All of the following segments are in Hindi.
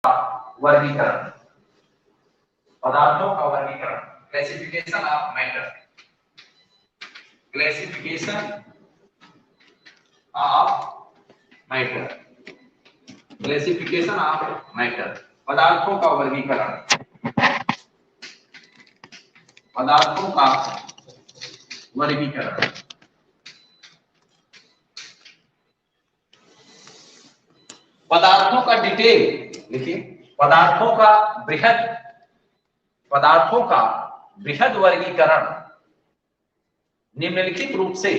वर्गीकरण, पदार्थों का वर्गीकरण, classification of matter, classification of matter, classification of matter, पदार्थों का वर्गीकरण, पदार्थों का वर्गीकरण। पदार्थों का डिटेल लिखिए, पदार्थों का बृहद वर्गीकरण निम्नलिखित रूप से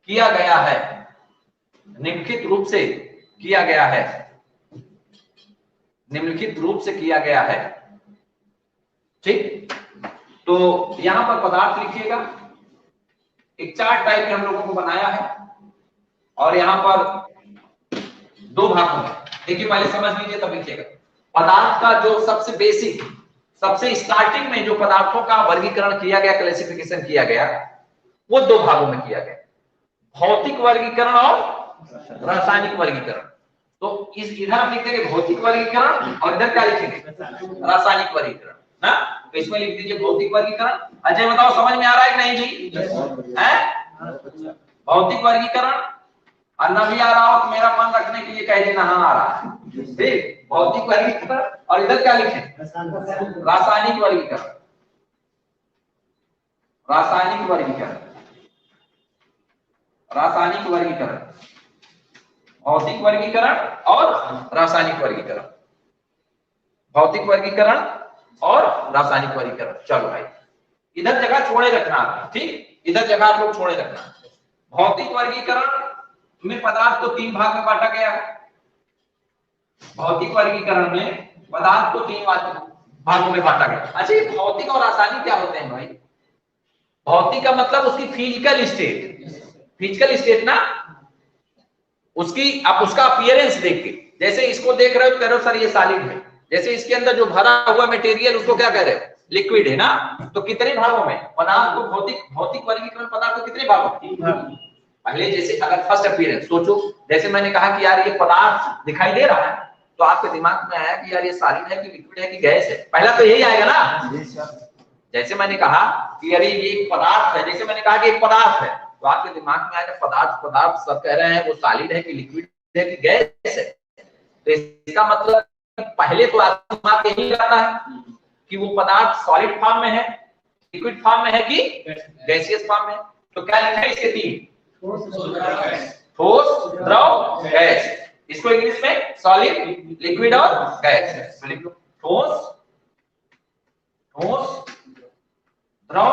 किया गया है। ठीक, तो यहां पर पदार्थ लिखिएगा, एक चार्ट टाइप के हम लोगों को बनाया है और यहां पर दो भागों में, देखिए पहले समझ लीजिए तब लिखिएगा। पदार्थ का जो सबसे बेसिक, सबसे स्टार्टिंग में जो पदार्थों का वर्गीकरण किया गया, क्लासिफिकेशन किया गया, वो दो भागों में किया गया, भौतिक वर्गीकरण और रासायनिक वर्गीकरण। तो इस इधर हम लिख देंगे भौतिक वर्गीकरण और इधर क्या लिखेंगे, रासायनिक वर्गीकरण ना। तो इसमें लिख दीजिए भौतिक वर्गीकरण। अजय बताओ समझ में आ रहा है कि नहीं जी? हैं? भौतिक वर्गीकरण, और न भी आ रहा हो तो मेरा मन रखने के लिए कह देना हाँ आ रहा है। ठीक, भौतिक वर्गीकरण और इधर क्या लिखे, रासायनिक वर्गीकरण, रासायनिक वर्गीकरण, रासायनिक वर्गीकरण, भौतिक वर्गीकरण और रासायनिक वर्गीकरण, भौतिक वर्गीकरण और रासायनिक वर्गीकरण। चलो भाई, इधर जगह छोड़े रखना, ठीक, इधर जगह आप लोग छोड़े रखना। भौतिक वर्गीकरण में पदार्थ को तीन भाग में बांटा गया है। भौतिक वर्गीकरण में पदार्थ को तीन भागों में बांटा गया। अच्छा, ये भौतिक और रासायनिक क्या होते हैं भाई? भौतिक का मतलब उसकी फिजिकल स्टेट ना, उसकी आप उसका अपीयरेंस देख के, जैसे इसको देख रहे हो कह रहे हो सर ये सॉलिड है, जैसे इसके अंदर जो भरा हुआ मटेरियल उसको क्या कह रहे हो, लिक्विड है ना। तो कितने भागों में पदार्थ को, भौतिक वर्गीकरण पदार्थ को कितने भागों में? पहले जैसे अगर फर्स्ट अपीयरेंस सोचो, जैसे मैंने कहा कि यार ये पदार्थ दिखाई दे रहा है, तो आपके दिमाग में आया कि यार ये सॉलिड है कि लिक्विड है कि गैस है, पहला तो यही आएगा ना। जैसे मैंने कहा कि अरे ये एक पदार्थ है, जैसे मैंने कहा कि एक पदार्थ है, तो आपके दिमाग में आएगा पदार्थ सब कह रहे हैं वो सॉलिड है कि लिक्विड है कि गैस है। तो इसका मतलब पहले तो आपके दिमाग में यही आता है कि वो पदार्थ सॉलिड फॉर्म में है, लिक्विड फॉर्म में है कि गैसियस फॉर्म में है। तो क्या लिखा है इसके तीन, ठोस, द्रव, गैस। इसको इंग्लिश में सॉलिड, लिक्विड और गैस। ठोस, द्रव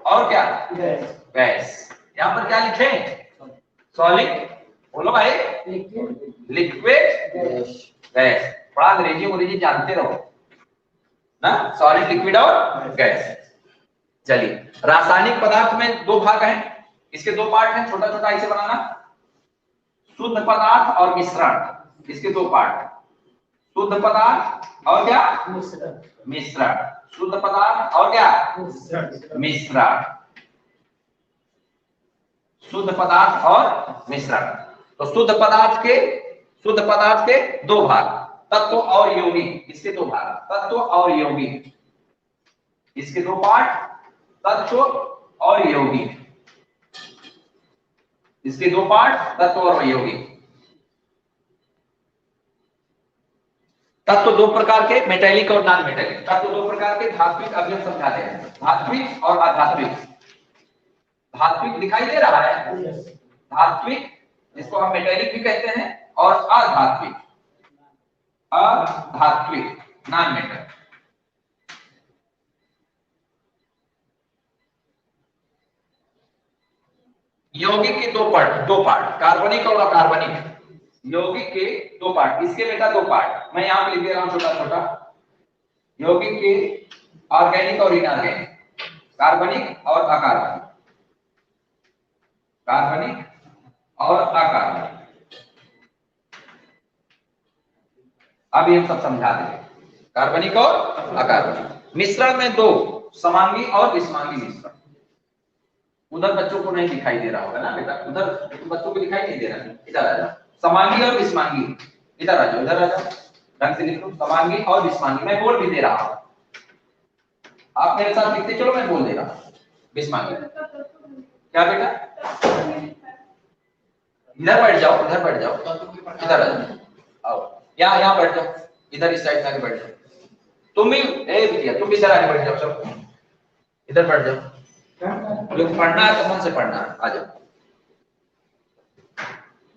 और क्या, गैस। यहाँ पर क्या लिखे, सॉलिड, बोलो भाई, लिक्विड, गैस। थोड़ा अंग्रेजी जानते रहो ना, सॉलिड, लिक्विड और गैस। चलिए, रासायनिक पदार्थ में दो भाग हैं, इसके दो पार्ट हैं, छोटा छोटा इसे बनाना, शुद्ध पदार्थ और मिश्रण। इसके दो पार्ट, शुद्ध पदार्थ और क्या, मिश्रण। शुद्ध पदार्थ और क्या, मिश्रण। शुद्ध पदार्थ और मिश्रण। तो शुद्ध पदार्थ के दो भाग, तत्व और यौगिक। इसके दो भाग, तत्व और यौगिक। इसके दो पार्ट, तत्व और यौगिक। इसके दो पार्ट, तत्व और यौगिक। तत्व दो प्रकार के, मेटेलिक और नॉन मेटेलिक। तत्व दो प्रकार के, धात्विक, अभी हम समझाते हैं, धात्विक और अधात्विक। धात्विक दिखाई दे रहा है, धात्विक जिसको हम मेटेलिक भी कहते हैं, और अधात्विक, नॉन मेटल। यौगिक के दो पार्ट, कार्बनिक और अकार्बनिक। यौगिक के दो पार्ट, इसके बेटा दो पार्ट, मैं यहां पे लिख दे रहा हूं छोटा छोटा। यौगिक के ऑर्गेनिक और इनऑर्गेनिक, कार्बनिक और अकार्बनिक, कार्बनिक और अकार्बनिक। अब ये सब समझा देंगे, कार्बनिक और अकार्बनिक। मिश्रण में दो, समांगी और विषमांगी मिश्रण। उधर बच्चों को नहीं दिखाई दे रहा होगा ना बेटा, उधर बच्चों को दिखाई नहीं दे रहा है। इधर आ जाओ, समांगी और विषमांगी, इधर आ जाओ, इधर आ जाओ, ढंग से लिख लो, समांगी और विषमांगी। मैं बोल भी दे रहा हूं, आप मेरे साथ लिखते चलो, मैं बोल दे रहा हूं। विषमांगी क्या बेटा, इधर बैठ जाओ, इधर बैठ जाओ, इधर आ जाओ, आओ यहाँ बैठ जाओ, इधर इस साइड आके बैठ जाओ। तुम भी बिटिया, तुम भी इधर आके बैठ जाओ, सब इधर बैठ जाओ। जो पढ़ना है तो मन से पढ़ना है, आ जाओ।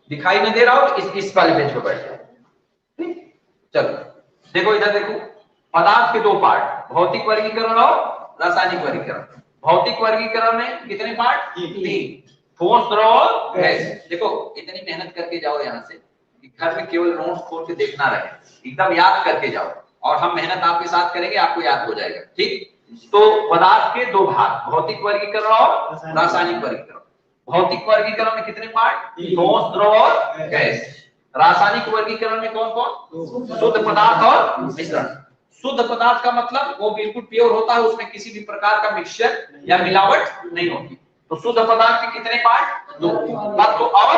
दिखाई नहीं दे रहा हो इस वाले बेंच पे बैठ जाओ। ठीक, चलो देखो, इधर देखो, पदार्थ के दो पार्ट, भौतिक वर्गीकरण और रासायनिक वर्गीकरण। भौतिक वर्गीकरण में कितने पार्ट? 3, ठोस, द्रव और गैस। देखो इतनी मेहनत करके जाओ यहाँ से, घर में केवल नोट्स खोल के देखना रहे, एकदम याद करके जाओ, और हम मेहनत आपके साथ करेंगे, आपको याद हो जाएगा। ठीक, तो पदार्थ के दो भाग, भौतिक वर्गीकरण और रासायनिक वर्गीकरण। भौतिक वर्गीकरण में कितने पार्ट? ठोस, द्रव और गैस। रासायनिक वर्गीकरण में कौन कौन? शुद्ध पदार्थ और मिश्रण। शुद्ध पदार्थ का मतलब वो बिल्कुल प्योर होता है, उसमें किसी भी प्रकार का मिक्सचर या मिलावट नहीं होती। तो शुद्ध पदार्थ के कितने पार्ट? 2, तत्व और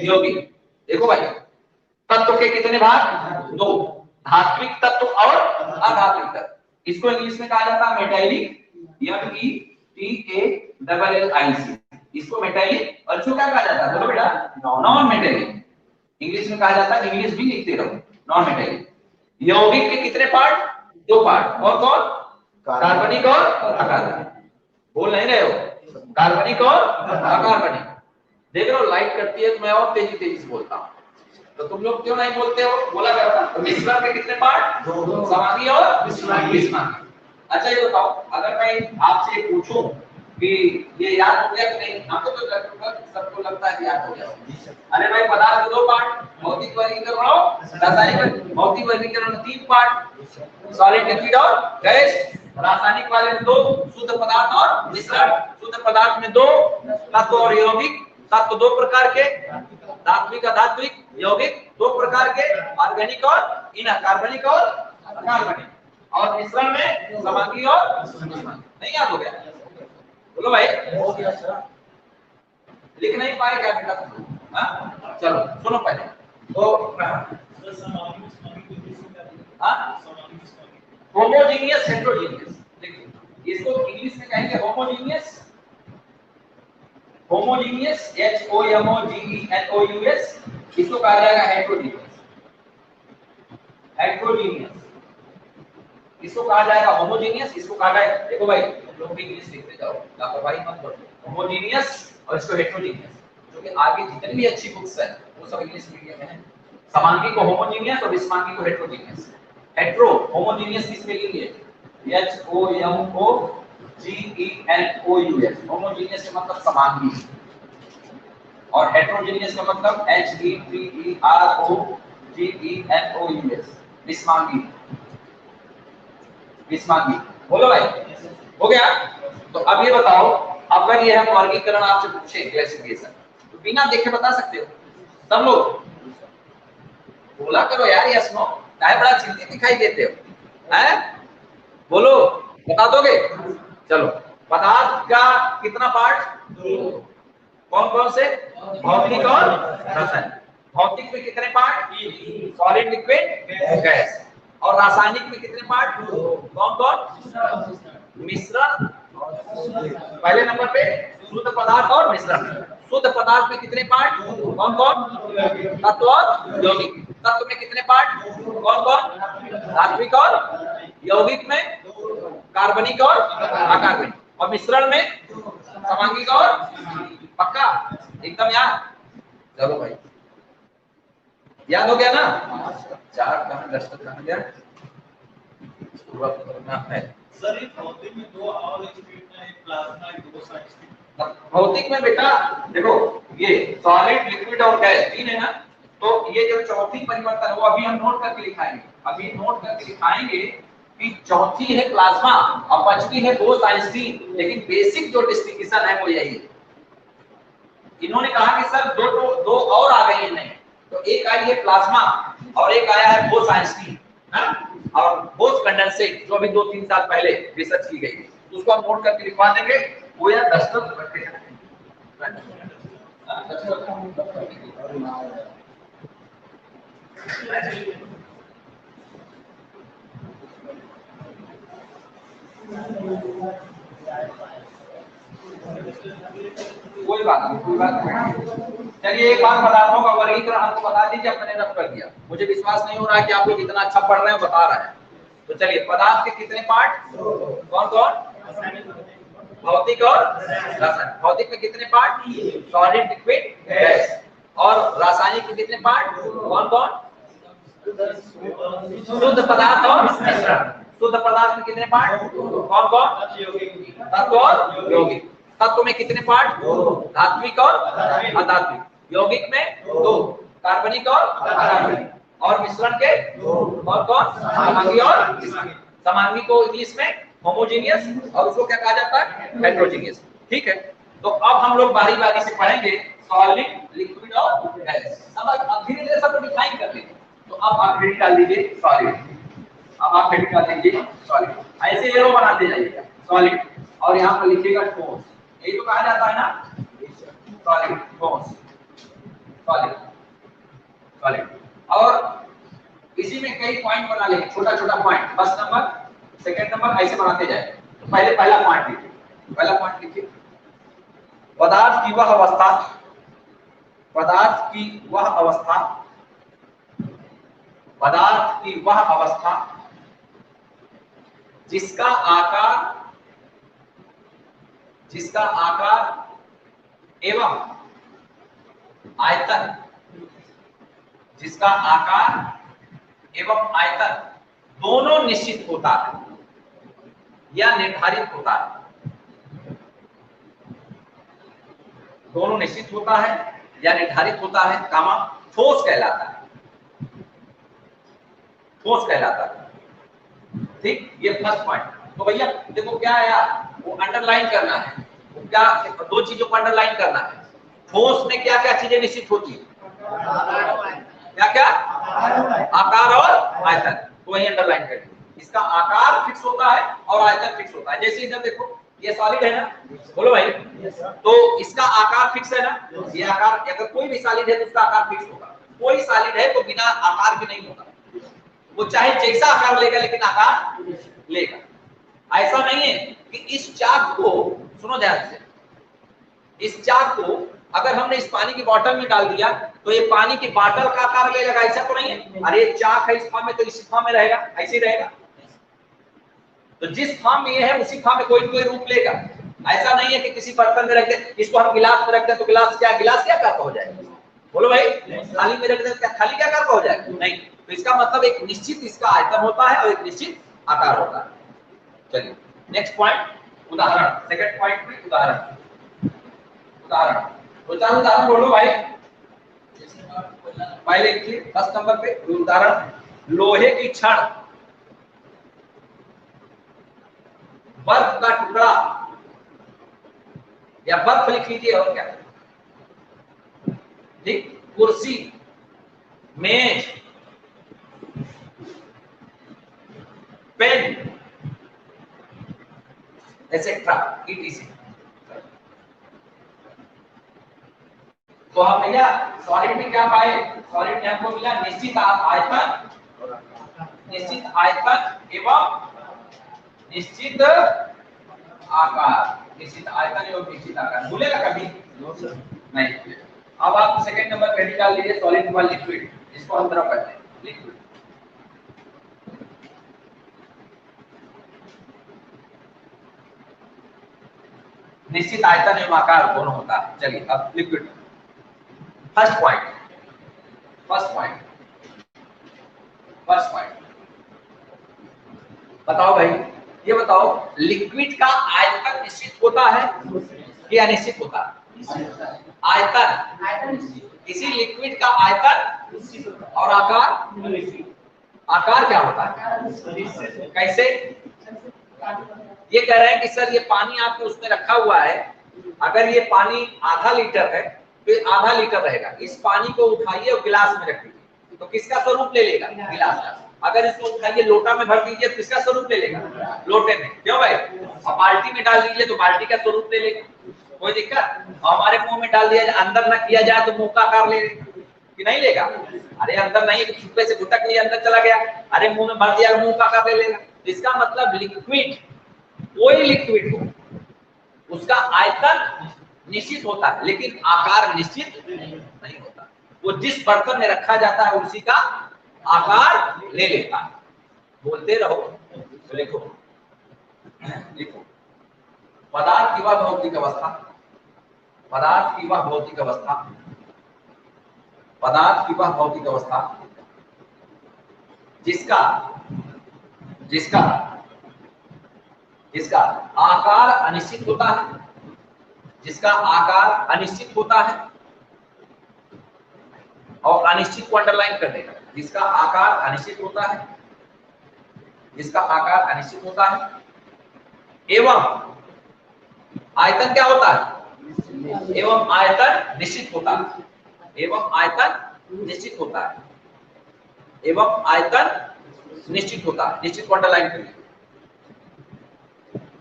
यौगिक। देखो भाई, तत्व के कितने भाग? 2, धात्विक तत्व और अधात्विक तत्व। इसको इंग्लिश में कहा जाता है मेटैलिक, METALLIC। इसको मेटैलिक, और इसको क्या कहा जाता है? बोलो बेटा, नॉन मेटैलिक। इंग्लिश में कहा जाता है, इंग्लिश भी लिखते रहो, नॉन मेटैलिक। यौगिक के कितने पार्ट? 2 पार्ट। और कौन? कार्बनिक और अकार्बनिक। बोल नहीं रहे हो? कार्बनिक और अकार्बनिक। देख रहे हो, लाइट करती है तो मैं और तेजी तेजी से बोलता हूँ, तो तुम लोग क्यों नहीं बोलते हो? बोला करता। तो मिश्रण के कितने पार्ट? 2, समांगी और विषमांगी। अच्छा ये बताओ, अगर मैं आपसे पूछूं कि ये याद हो गया कि नहीं? हमको तो सबको लगता है कि याद हो गया। अरे भाई, पदार्थ के 2 पार्ट, भौतिक वर्गीकरण और रासायनिक। भौतिक वर्गीकरण में 3 पार्ट, सॉलिड, लिक्विड और गैस। रासायनिक वाले में 2, शुद्ध पदार्थ और मिश्रण। शुद्ध पदार्थ में 2, तत्व और यौगिक। तत्व 2 प्रकार के, धात्विक, अधात्विक। यौगिक 2 प्रकार के, ऑर्गेनिक और इनऑर्गेनिक और अकार्बनिक। और मिश्रण में समांगी और विषमांगी। नहीं याद हो गया? बोलो भाई, हो गया सर। लिख नहीं पाए क्या बेटा तुम? हाँ चलो सुनो पहले तो, होमोजीनियस, हेटेरोजीनियस। देखिए इसको इंग्लिश में कहेंगे होमोजीनियस, होमोजीनियस, HOMOGENOUS। इसको कहा जाएगा हेटेरोजीनियस, हेटेरोजीनियस। इसको कहा जाएगा होमोजीनियस, इसको कहा जाएगा, देखो भाई लोग भी इंग्लिश लिखते जाओ, लापरवाही मत करो। होमोजीनियस और इसको हेटेरोजीनियस, जो कि आगे जितनी भी अच्छी बुक्स है वो सब इंग्लिश मीडियम में है। समांगी को होमोजीनियस और विषमांगी को हेटेरोजीनियस। हेटेरो, होमोजीनियस किस में लिखेंगे? HOMOGENOUS। होमोजीनियस का मतलब समांगी, और हेटेरोजीनियस का मतलब HETEROGENOUS, विषमांगी। विषमांगी, बोलो भाई, हो गया? तो अब ये बताओ, अगर ये हम वर्गीकरण आपसे पूछे, क्लासिफिकेशन, तो बिना देखे बता सकते हो सब लोग? बोला करो यार, यस नो, काहे बड़ा चिंतित दिखाई देते हो? हैं? बोलो, बता दोगे? चलो, पदार्थ का कितना पार्ट? 2। कौन कौन से? भौतिक और रासायनिक। भौतिक में कितने पार्ट? 3, solid, liquid, gas. और रासायनिक में कितने पार्ट? 2। कौन कौन? मिश्रण, पहले नंबर पे शुद्ध पदार्थ और मिश्रण। शुद्ध पदार्थ में कितने पार्ट? कौन कौन? तत्व और यौगिक। तत्व में कितने पार्ट? कौन कौन? धात्विक और यौगिक में कार्बनिक और अकार्बनिक। और मिश्रण में समांगिक और, पक्का एकदम याद? चलो भाई, याद हो गया ना? चार्ट कहां, दस्तखत कहां गया? पूरा करना है सर। ये भौतिक में 2 और स्टेट है, प्लाज्मा, 2 साइड। भौतिक में बेटा देखो, ये सॉलिड, लिक्विड और गैस 3 है ना, तो ये जो चौथी परिवर्तन है वो अभी हम नोट करके लिखाएंगे। अभी नोट करके लिखाएंगे कि चौथी है प्लाज्मा और पांचवी है 2 साइड। लेकिन बेसिक जो डिस्टिंक्शन है वो यही है। इन्होंने कहा कि सर दो और आ गई है, नहीं तो एक आई है प्लाज्मा और एक आया है 2 साइड ना, और बोस कंडेंसेट जो अभी 2-3 साल पहले रिसर्च की गई थी, उसको हम नोट करके लिखवा देंगे। वो या दस्तखत रखे हैं, कोई बात नहीं, कोई बात नहीं। चलिए एक बात पदार्थों का वर्गीकरण आपको बता दीजिए, मैंने रफ कर दिया। मुझे विश्वास नहीं हो रहा है कि आप लोग इतना अच्छा पढ़ रहे हैं, बता रहे हैं। तो चलिए, पदार्थ के कितने पार्ट? कौन कौन? भौतिक और रासायनिक। भौतिक में कितने पार्ट? Solid, liquid, gas. और रासायनिक के कितने पार्ट? कौन कौन? शुद्ध पदार्थ और मिश्रण। शुद्ध पदार्थ में कितने पार्ट? कौन कौन? तत्व और यौगिक। तत्व में कितने पार्ट? धात्विक और अधात्विक। यौगिक में 2, कार्बनिक और अकार्बनिक। और मिश्रण के कौन कौन? समांगी और समांगी को इंग्लिश में होमोजेनियस, और उसको क्या कहा जाता है? हेटेरोजेनियस। ठीक है, तो अब हम लोग बारी बारी से पढ़ेंगे सॉलिड, लिक्विड और गैस। अब धीरे धीरे सब डिफाइन कर लेंगे। तो अब आप हेडिंग डाल दीजिए सॉलिड। अब आप हेडिंग डाल दीजिए सॉलिड, ऐसे एरो बनाते जाइएगा सॉलिड, और यहाँ पर लिखिएगा ठोस। यही तो कहा जाता है ना, सॉलिड, ठोस, सॉलिड, सॉलिड। और इसी में कई पॉइंट बना लेंगे, छोटा छोटा point, first number, second number, ऐसे बनाते जाए। तो पहले पहला पॉइंट लिखिए, पहला पॉइंट लिखिए, पदार्थ की वह अवस्था, पदार्थ की वह अवस्था, पदार्थ की वह अवस्था जिसका आकार एवं आयतन, जिसका आकार एवं आयतन दोनों निश्चित होता है या निर्धारित होता है, दोनों निश्चित होता है या निर्धारित होता है, कामा ठोस कहलाता है, ठोस कहलाता है। ठीक, ये फर्स्ट पॉइंट। तो भैया देखो क्या आया, वो अंडरलाइन करना है। वो क्या, दो चीजों को अंडरलाइन करना है। ठोस में क्या क्या चीजें निश्चित होती है? क्या क्या? आकार और आयतन। तो वही अंडरलाइन करें, इसका आकार फिक्स होता है और आयतन फिक्स होता है। जैसे इधर देखो, ये सॉलिड है ना, बोलो भाई, तो इसका आकार फिक्स है ना, ये आकार, अगर कोई भी सॉलिड है तो उसका आकार फिक्स होगा। कोई सॉलिड है तो बिना आकार के नहीं होगा, वो चाहे जैसा आकार लेगा लेकिन आकार लेगा। ऐसा नहीं है कि इस चाक को, सुनो ध्यान से, इस चाक को अगर हमने इस पानी की बोतल में डाल दिया तो ये पानी की बोतल का आकार ले लेगा, ऐसा तो नहीं है। अरे चाक है इस फॉर्म में तो इस फॉर्म में रहेगा, ऐसे ही रहेगा। तो जिस फॉर्म में ये है उसी फॉर्म में कोई कोई रूप लेगा। ऐसा नहीं है कि किसी बर्तन में रख दे, इसको हम गिलास में रखते हैं तो गिलास क्या आकार का हो जाएगा? बोलो भाई, थाली में रख दे क्या थाली क्या आकार का हो जाएगा? नहीं। तो इसका मतलब एक निश्चित इसका आयतन होता है और एक निश्चित आकार होता है। चलिए नेक्स्ट पॉइंट, उदाहरण। सेकंड पॉइंट में उदाहरण, उदाहरण। तो चार उदाहरण बोलो भाई, पहले लिखिए फर्स्ट नंबर पे उदाहरण, लोहे की छड़, बर्फ का टुकड़ा, या बर्फ लिख लीजिए और क्या, ठीक, कुर्सी, मेज, पेन, एटसेट्रा, etc। तो हम भैया सॉलिड में क्या पाए? सॉलिड में हमको मिला निश्चित आयतन, निश्चित आयतन एवं निश्चित आकार, निश्चित आयतन एवं निश्चित आकार। भूलेगा कभी? नहीं भूलेगा। अब आप सेकंड नंबर पे निकाल लीजिए सॉलिड व लिक्विड, इसको हम तरफ करते हैं लिक्विड। निश्चित आयतन एवं आकार दोनों होता है। चलिए अब liquid, first point, first point, first point, बताओ भाई, ये बताओ लिक्विड का आयतन निश्चित होता है कि अनिश्चित होता है? आयतन, किसी लिक्विड का आयतन और आकार, आकार क्या होता है? कैसे? ये कह रहे हैं कि सर ये पानी आपने उसमें रखा हुआ है, अगर ये पानी आधा लीटर है तो ये आधा लीटर रहेगा। इस पानी को उठाइए और गिलास में रख दीजिए तो किसका स्वरूप ले लेगा? गिलास का। अगर इसको उठाइए लोटा में भर दीजिए तो किसका स्वरूप ले लेगा? लोटे में। क्यों भाई? अब बाल्टी में डाल दीजिए तो बाल्टी का स्वरूप ले लेगा। कोई दिक्कत? हमारे मुंह में डाल दिया जाए, अंदर ना किया जाए तो मुंह का आकार ले कि नहीं लेगा? अरे अंदर नहीं है तो छुपे से घुटक लिया, अंदर चला गया, अरे मुंह में भर दिया, मुंह का आकार ले लेगा। इसका मतलब लिक्विड, कोई लिक्विड हो उसका आयतन निश्चित होता है लेकिन आकार निश्चित नहीं होता। वो जिस बर्तन में रखा जाता है उसी का आकार ले लेता है। बोलते रहो, लिखो लिखो। पदार्थ की वह भौतिक अवस्था, पदार्थ की वह भौतिक अवस्था, पदार्थ की वह भौतिक अवस्था जिसका जिसका जिसका आकार अनिश्चित होता है, जिसका आकार अनिश्चित होता है, और अनिश्चित को अंडरलाइन कर देगा, जिसका आकार अनिश्चित होता है, जिसका आकार अनिश्चित होता है एवं आयतन क्या होता है? एवं आयतन निश्चित होता है, एवं आयतन निश्चित होता है, एवं आयतन निश्चित होता है। निश्चित को अंडरलाइन करिए।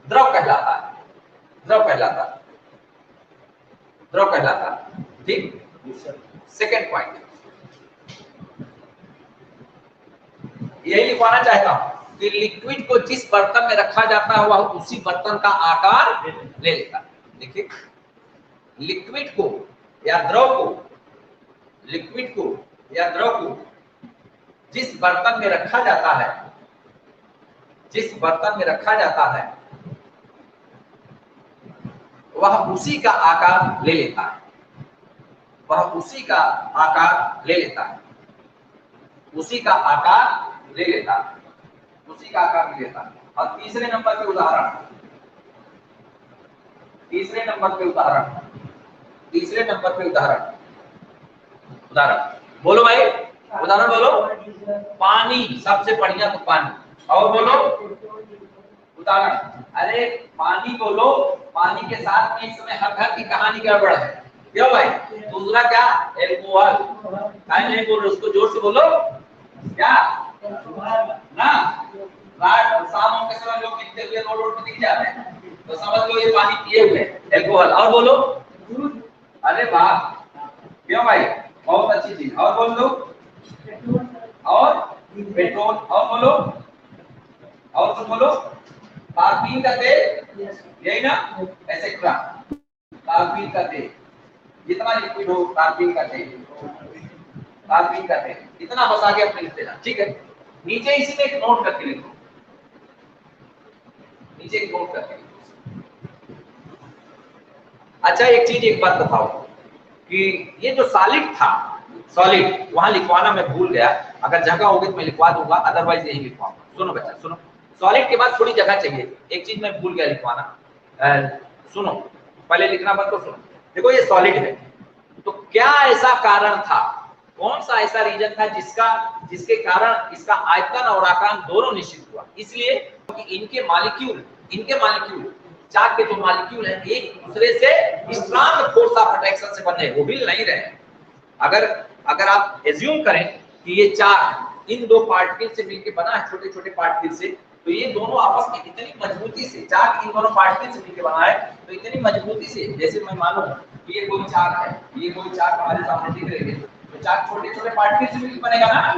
द्रव कहलाता है, द्रव कहलाता है, द्रव कहलाता है। ठीक, सेकेंड पॉइंट यही लिखवाना चाहता हूं कि लिक्विड को जिस बर्तन में रखा जाता है वह उसी बर्तन का आकार ले लेता है। देखिए, लिक्विड को या द्रव को, लिक्विड को या द्रव को जिस बर्तन में रखा जाता है, जिस बर्तन में रखा जाता है वह उसी का आकार ले लेता है, वह उसी का आकार ले लेता है, उसी का आकार ले लेता है, उसी का आकार ले लेता है। और तीसरे नंबर पे उदाहरण, तीसरे नंबर पे उदाहरण, तीसरे नंबर पे उदाहरण, उदाहरण बोलो भाई, उदाहरण बोलो। पानी, सबसे बढ़िया तो पानी। और बोलो उदाहरण। अरे पानी बोलो, पानी के साथ में इस समय हर घर की कहानी गड़बड़ है। क्यों भाई? दूसरा क्या? एल्कोहल। क्या नहीं बोल रहे उसको? जोर से बोलो। क्या ना? रात शाम के समय लोग दिखते हुए रोड पे दिख जाते हैं तो समझ लो ये पानी पिए हुए एल्कोहल। और बोलो। अरे वाह, क्यों भाई? बहुत अच्छी चीज। और बोल दो। और पेट्रोल। और बोलो, और कुछ बोलो। तारपीन का तेल, यही ना? ऐसे तारपीन का तेल, जितना लिक्विड हो तारपीन का तेल, तारपीन का तेल, इतना बस आगे अपने लिख देना। ठीक है, नीचे इसी में एक नोट करके लिखो, नीचे एक नोट करके लिखो। अच्छा एक चीज, एक बात बताओ कि ये जो सॉलिड था, सॉलिड वहां लिखवाना मैं भूल गया। अगर जगह होगी तो मैं लिखवा दूंगा, अदरवाइज यही लिखवाऊंगा। सुनो बच्चा, सुनो। सॉलिड के बाद थोड़ी जगह चाहिए, एक चीज मैं भूल गया लिखवाना। सुनो, पहले लिखना मत तो सुनो। देखो ये सॉलिड है, तो क्या ऐसा कारण था, कौन सा ऐसा रीजन था जिसके कारण इसका आयतन और आकार दोनों निश्चित हुआ? इसलिए कि इनके मॉलिक्यूल चार के जो मॉलिक्यूल है एक दूसरे से स्ट्रांग फोर्स ऑफ अट्रैक्शन से बने, वो हिल नहीं रहे। अगर आप एज्यूम करें कि ये चार इन दो पार्टिकल से मिलकर बना है, छोटे छोटे पार्टिकल से, तो ये दोनों आपस में इतनी मजबूती से, चार इन दोनों पार्टिकल से मिलकर बना है, तो इतनी मजबूती से, जैसे मैं मानूं कि ये कोई चार है, ये कोई चार हमारे सामने दिख रहे हैं, तो चार छोटे छोटे पार्टिकल से मिलकर बनेगा ना?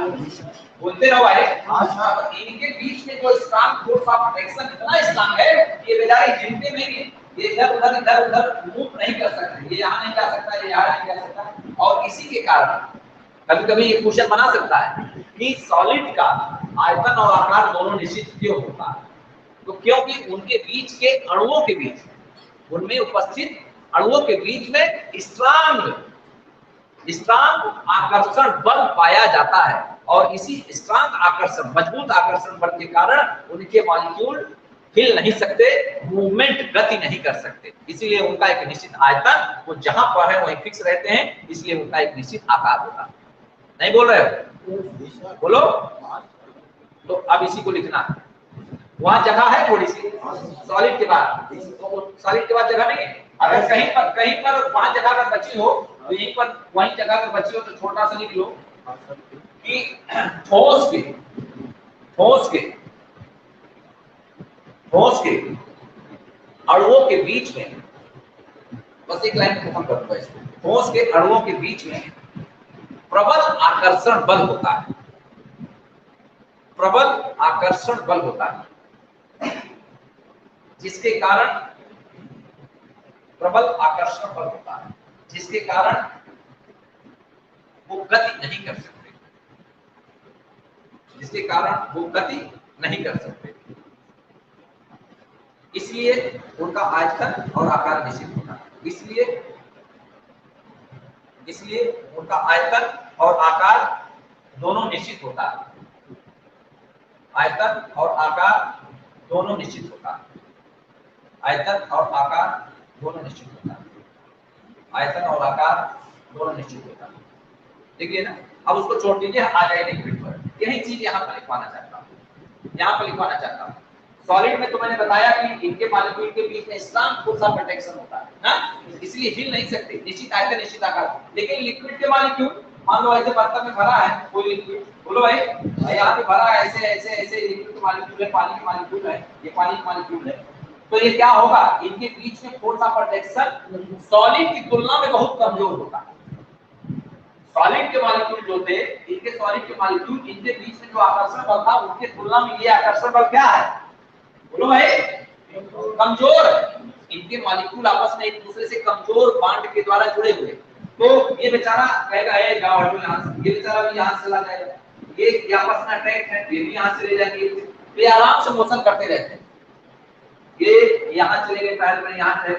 बोलते रहो भाई। हाँ, इनके बीच में जो स्ट्रांग फोर्स ऑफ अट्रैक्शन इतना स्ट्रांग है कि ये बेचारे हिलते में भी, ये इधर उधर मूव नहीं कर सकते, ये यहाँ नहीं जा सकता, ये यहाँ नहीं जा सकता। और इसी के कारण कभी-कभी ये क्वेश्चन बना सकता है कि सॉलिड का आयतन और आकार दोनों निश्चित क्यों होता है? तो क्योंकि उनके बीच के अणुओं के बीच, उनमें उपस्थित अणुओं के बीच में स्ट्रांग आकर्षण बल पाया जाता है, और इसी स्ट्रांग आकर्षण, मजबूत आकर्षण बल के कारण उनके मॉलिक्यूल हिल नहीं सकते, मूवमेंट गति नहीं कर सकते। इसलिए उनका एक निश्चित आयतन, वो जहां पर है वहीं फिक्स रहते हैं, इसलिए उनका एक निश्चित आकार होता है। नहीं बोल रहे हो? बोलो। तो अब इसी को लिखना है। वहां जगह है थोड़ी सी सॉलिड के बाद, तो सॉलिड के बाद जगह नहीं है। अगर कहीं पर वहां जगह अगर बची हो तो यहीं पर वहीं जगह अगर बची हो तो छोटा सा लिख लो कि ठोस के अणुओं के बीच में बस एक लाइन खत्म कर दूंगा इसको। ठोस के अणुओं के बीच में प्रबल आकर्षण बल होता है, प्रबल आकर्षण बल होता है, जिसके कारण प्रबल आकर्षण बल होता है, जिसके कारण वो गति नहीं कर सकते, जिसके कारण वो गति नहीं कर सकते। इसलिए उनका आयतन और आकार निश्चित होता है, इसलिए उनका आयतन और आकार दोनों निश्चित होता है, आयतन और आकार दोनों निश्चित होता है, आयतन और आकार दोनों निश्चित होता है, आयतन और आकार दोनों निश्चित होता है। देखिए ना, अब उसको छोड़ दीजिए, आ जाए लिक्विड पर। यही चीज यहाँ पर लिखवाना चाहता हूँ, यहाँ पर लिखवाना चाहता हूँ। सॉलिड में तो मैंने बताया कि इनके मॉलिक्यूल के बीच में स्ट्रांग फोर्स ऑफ अट्रैक्शन होता है ना, इसलिए हिल नहीं सकते, निश्चित आयतन निश्चित आकार। लेकिन लिक्विड के मॉलिक्यूल, मान लो ऐसे बर्तन में भरा है कोई लिक्विड, बोलो भाई यहाँ पे भरा है, ऐसे ऐसे ऐसे लिक्विड के मॉलिक्यूल है, पानी के मॉलिक्यूल है, ये पानी के मॉलिक्यूल है, तो ये क्या होगा, इनके बीच में फोर्स ऑफ अट्रैक्शन सॉलिड की तुलना में बहुत कमजोर होता है। सॉलिड के मॉलिक्यूल जो थे, इनके सॉलिड के मॉलिक्यूल, इनके बीच में जो आकर्षण बल था उसके तुलना में ये आकर्षण बल क्या है, बोलो भाई, कमजोर है। इनके मॉलिक्यूल आपस में एक दूसरे से कमजोर बांड के द्वारा जुड़े हुए, तो ये बेचारा कहेगा ए जाओ हटो यहाँ से, ये बेचारा भी यहाँ से चला जाएगा, ये आपस में अटैक है, ये भी यहाँ से ले जाएंगे, ये आराम से मोशन करते रहते हैं, ये यहाँ चले गए पैर में, यहाँ चले।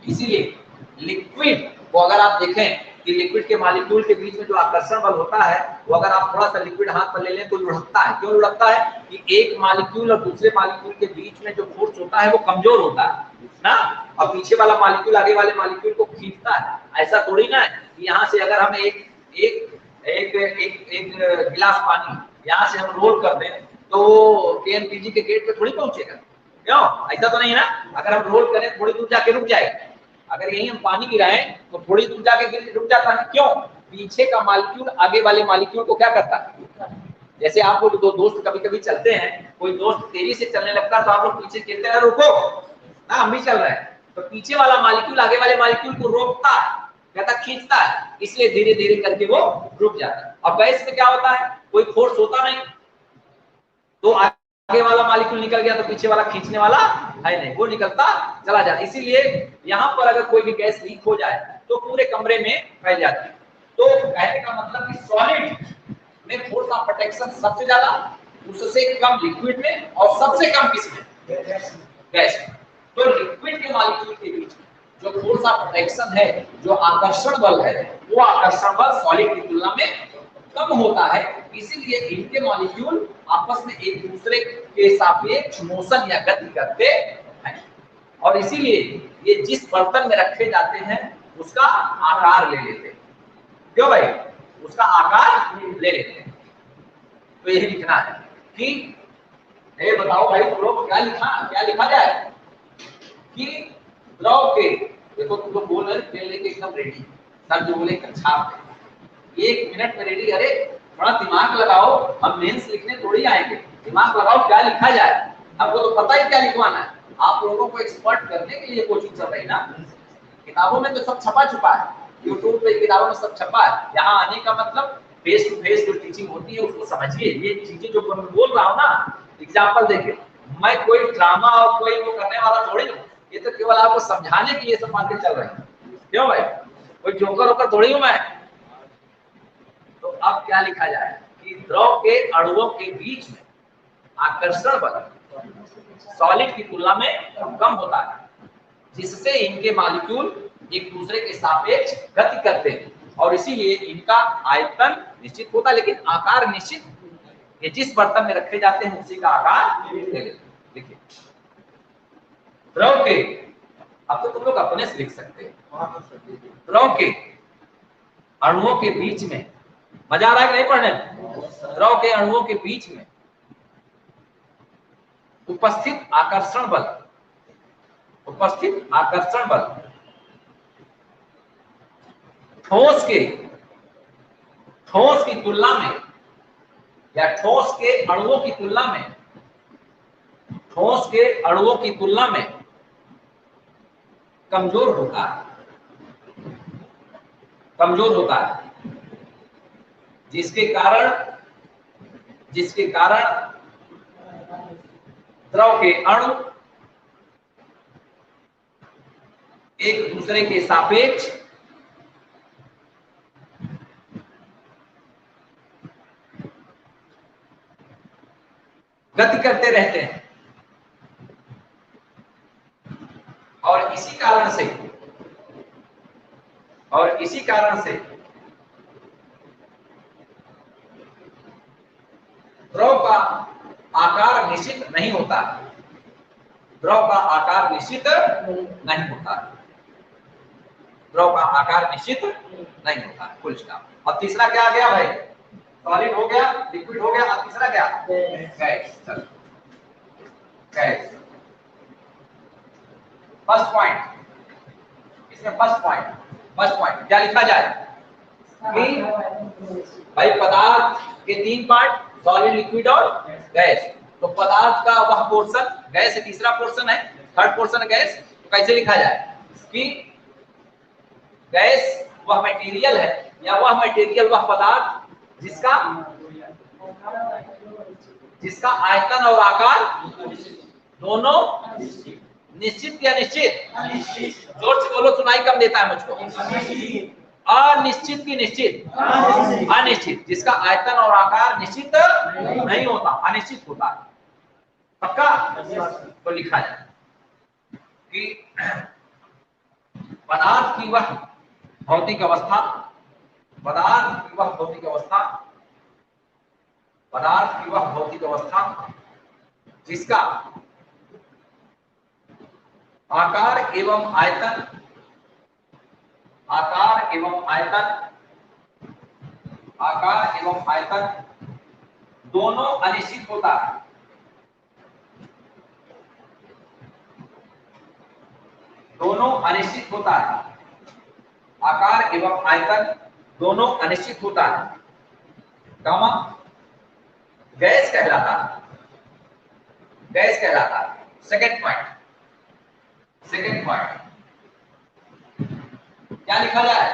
इसीलिए लिक्विड को अगर आप देखें कि लिक्विड के मॉलिक्यूल के बीच में जो आकर्षण बल होता है, वो अगर आप थोड़ा सा लिक्विड हाथ पर ले लें तो लुढ़कता है। क्यों लुढ़कता है कि एक मॉलिक्यूल और दूसरे मॉलिक्यूल के बीच में जो फोर्स होता है वो कमजोर होता है ना, और पीछे वाला मॉलिक्यूल आगे वाले मॉलिक्यूल को खींचता है। ऐसा थोड़ी ना है कि यहाँ से अगर हम एक एक एक एक एक गिलास पानी यहाँ से हम रोल कर दें तो केएमपीजी के गेट पे थोड़ी पहुंचेगा, क्यों, ऐसा तो नहीं है ना। अगर हम रोल करें थोड़ी दूर जाके रुक जाएगा, अगर यही हम पानी गिराएं तो थोड़ी दूर जाके रुक जाता है, क्यों, पीछे का मॉलिक्यूल आगे वाले मॉलिक्यूल को क्या करता है। जैसे आप लोग दो दोस्त कभी कभी चलते हैं, कोई दोस्त तेजी से चलने लगता है तो आप लोग पीछे कहते हैं रुको ना, हम भी चल रहे हैं, तो पीछे वाला मॉलिक्यूल आगे वाले मॉलिक्यूल को रोकता है, कहता खींचता है, इसलिए धीरे धीरे करके वो रुक जाता है। अब गैस में क्या होता है, कोई फोर्स होता नहीं, तो आगे वाला मॉलिक्यूल निकल गया तो पीछे वाला खींचने वाला है नहीं, वो निकलता चला जाता। इसीलिए यहाँ पर अगर कोई भी गैस लीक हो जाए तो पूरे कमरे में फैल जाती है। तो कहने का मतलब कि सॉलिड में फोर्स ऑफ प्रोटेक्शन सबसे ज्यादा, उससे कम लिक्विड में, और सबसे कम किसमें, गैस में। तो लिक्विड के मॉलिक्यूल के बीच में जो फोर्स ऑफ प्रोटेक्शन है, जो आकर्षण बल है, वो आकर्षण बल सॉलिड की तुलना में कम होता है। इसीलिए इनके मॉलिक्यूल आपस में एक दूसरे के सापेक्ष मोशन या गति करते हैं, और इसीलिए ये जिस बर्तन में रखे जाते हैं उसका आकार ले लेते हैं। क्यों भाई, उसका आकार ले लेते हैं। तो यही लिखना है कि ये बताओ भाई तुम लोग क्या लिखा जाए कि द्रव के, देखो तुम लोग बोल रहे खेलने के एकदम रेडी, सर जो बोले छाप 1 मिनट में रेडी। अरे थोड़ा दिमाग लगाओ, हम मेंस लिखने थोड़ी आएंगे, दिमाग लगाओ क्या लिखा जाए। आपको तो पता ही क्या लिखवाना है, आप लोगों को एक्सपर्ट करने के लिए कोचिंग चल रही ना। किताबों में तो सब छपा छुपा है, यूट्यूब पे किताबों में सब छपा है। यहाँ आने का मतलब फेस टू फेस जो टीचिंग होती है उसको समझिए। ये चीजें जो मैं बोल रहा हूँ ना, एग्जाम्पल देखिए, मैं कोई ड्रामा और कोई वो करने वाला थोड़ी हूँ, ये तो केवल आपको समझाने की ये सब बातें चल रही है। क्यों भाई, कोई जोकर होकर थोड़ी हूँ मैं। तो अब क्या लिखा जाए कि द्रव के अणुओं के बीच में आकर्षण बल सॉलिड की तुलना में कम होता है, जिससे इनके मॉलिक्यूल एक दूसरे के सापेक्ष गति करते हैं, और इसीलिए इनका आयतन निश्चित होता है, लेकिन आकार निश्चित, ये जिस बर्तन में रखे जाते हैं उसी का आकार ले लेते हैं। देखिए द्रव के, अब तो तुम लोग अपने से लिख सकते हैं, द्रव के अणुओं के बीच में, मजा आ रहा है कि नहीं पढ़ने में, द्रव के अणुओं के बीच में उपस्थित आकर्षण बल, उपस्थित आकर्षण बल ठोस की तुलना में, या ठोस के अणुओं की तुलना में, ठोस के अणुओं की तुलना में कमजोर होता है, कमजोर होता है, जिसके कारण द्रव के अणु एक दूसरे के सापेक्ष गति करते रहते हैं और इसी कारण से द्रव का आकार निश्चित नहीं होता, द्रव का आकार निश्चित नहीं होता, द्रव का आकार निश्चित नहीं होता। Full stop. अब तीसरा क्या आ गया भाई? सॉलिड हो गया, लिक्विड हो गया, अब तीसरा क्या? गैस। गैस। फर्स्ट पॉइंट इसमें, फर्स्ट पॉइंट क्या लिखा जाए कि भाई पदार्थ के 3 पार्ट, सॉलिड, लिक्विड और गैस। तो पदार्थ का वह पोर्शन गैस है, तीसरा पोर्शन है, थर्ड पोर्शन गैस। तो कैसे लिखा जाए कि गैस वह मटेरियल है या वह मटेरियल वह पदार्थ जिसका आयतन और आकार दोनों निश्चित या निश्चित? जोर से बोलो, सुनाई कम देता है मुझको। अनिश्चित की निश्चित? अनिश्चित। जिसका आयतन और आकार निश्चित नहीं होता, अनिश्चित होता है। पक्का? तो लिखा जाए कि पदार्थ की वह भौतिक अवस्था, पदार्थ की वह भौतिक अवस्था जिसका आकार एवं आयतन दोनों अनिश्चित होता है, दोनों अनिश्चित होता है, आकार एवं आयतन दोनों अनिश्चित होता है, कामा गैस कहलाता है, गैस कहलाता है। सेकंड पॉइंट क्या लिखा जाए?